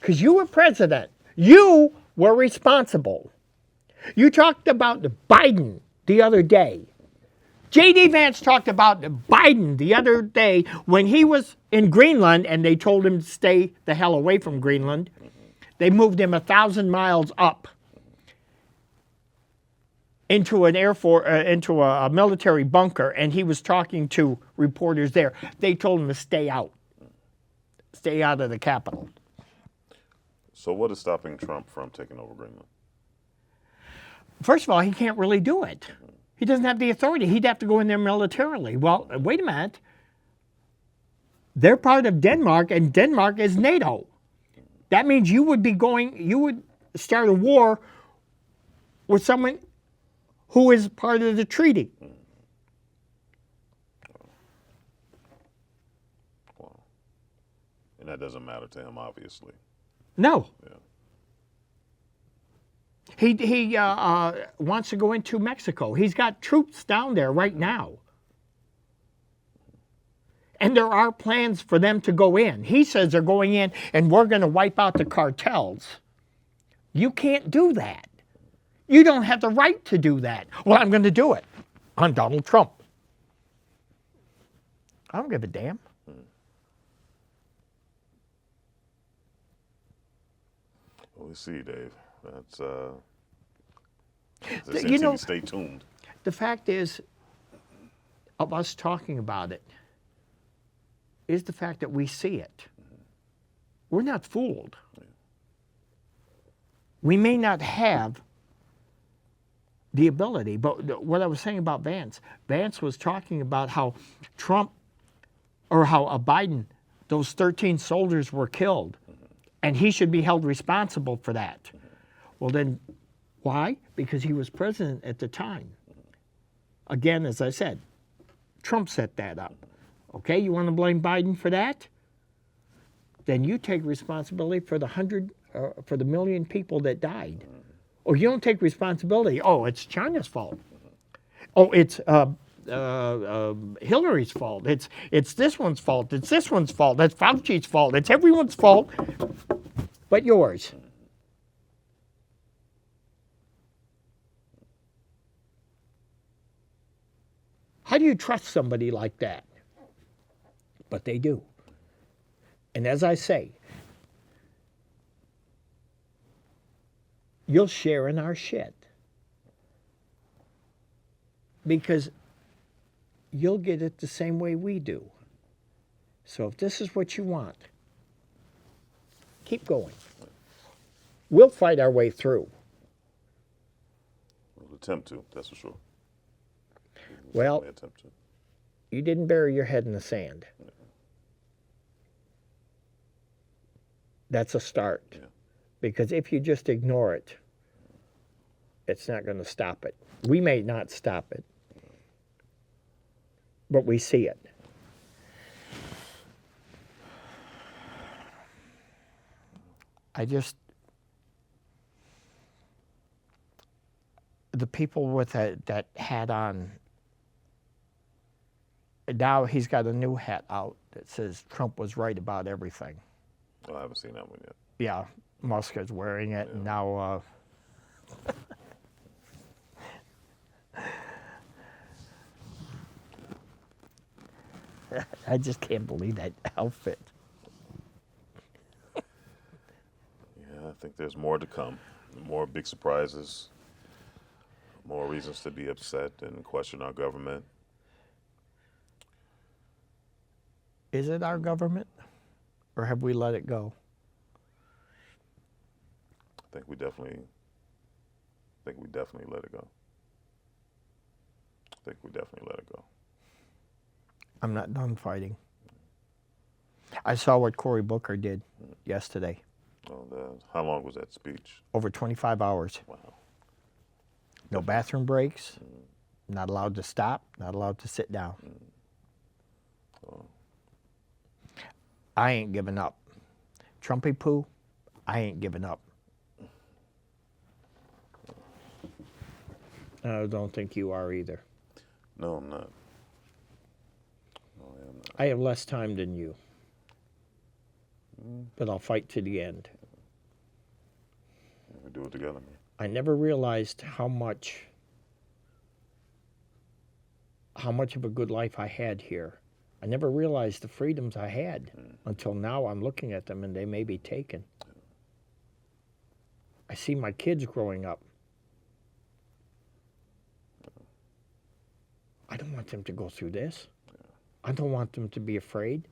Because you were president. You were responsible. You talked about the Biden the other day. J.D. Vance talked about the Biden the other day when he was in Greenland and they told him to stay the hell away from Greenland. They moved him 1,000 miles up into an into a military bunker, and he was talking to reporters there. They told him to stay out of the Capitol. So what is stopping Trump from taking over Greenland? First of all, he can't really do it. He doesn't have the authority. He'd have to go in there militarily. Well, wait a minute. They're part of Denmark, and Denmark is NATO. That means you would start a war with someone who is part of the treaty. Wow. And that doesn't matter to him, obviously. No. Yeah. He wants to go into Mexico. He's got troops down there right now. And there are plans for them to go in. He says they're going in and we're going to wipe out the cartels. You can't do that. You don't have the right to do that. Well, I'm going to do it. I'm Donald Trump. I don't give a damn. Well, we see, Dave. That's You know, stay tuned. The fact is, of us talking about it, is the fact that we see it. We're not fooled. We may not have the ability, but what I was saying about Vance was talking about how Trump, or how Biden, those 13 soldiers were killed, and he should be held responsible for that. Well then, why? Because he was president at the time. Again, as I said, Trump set that up. Okay, you want to blame Biden for that? Then you take responsibility for the million people that died. Or you don't take responsibility. Oh, it's China's fault. Oh, it's Hillary's fault. It's this one's fault. It's this one's fault. That's Fauci's fault. It's everyone's fault but yours. How do you trust somebody like that? But they do. And as I say, you'll share in our shit. Because you'll get it the same way we do. So if this is what you want, keep going. We'll fight our way through. We'll attempt to, that's for sure. Well, Attempt to. you didn't bury your head in the sand. That's a start. Yeah. Because if you just ignore it, it's not going to stop it. We may not stop it, but we see it. The people with that hat on, now he's got a new hat out that says Trump was right about everything. Oh, I haven't seen that one yet. Yeah, Musk is wearing it, and now I just can't believe that outfit. Yeah, I think there's more to come. More big surprises. More reasons to be upset and question our government. Is it our government, or have we let it go? I think we definitely let it go. I think we definitely let it go. I'm not done fighting. I saw what Cory Booker did yesterday. Oh, how long was that speech? Over 25 hours. Wow. No bathroom breaks. Not allowed to stop. Not allowed to sit down. Oh. I ain't giving up. Trumpy poo, I ain't giving up. I don't think you are either. No, I'm not. No, I am not. I have less time than you. But I'll fight to the end. We do it together, man. I never realized how much of a good life I had here. I never realized the freedoms I had until now I'm looking at them and they may be taken. I see my kids growing up. I don't want them to go through this. I don't want them to be afraid.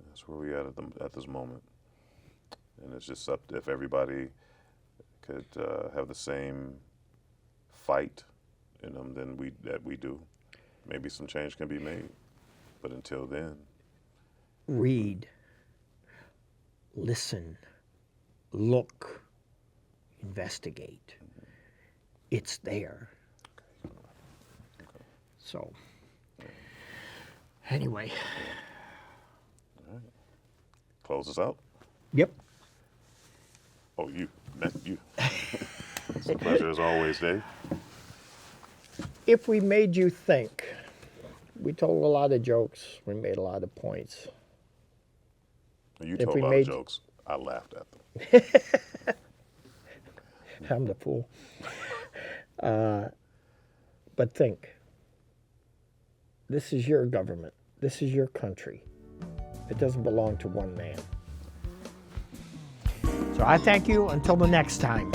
That's where we at this moment. And it's just up to if everybody could have the same fight in them that we do. Maybe some change can be made. But until then, Read, listen, look, investigate. It's there. So, anyway. close us out. Yep. Oh, you. It's a pleasure as always, Dave. If we made you think, we told a lot of jokes, we made a lot of points. You If told we a lot made- of jokes. I laughed at them. I'm the fool. But think, this is your government. This is your country. It doesn't belong to one man. So I thank you until the next time.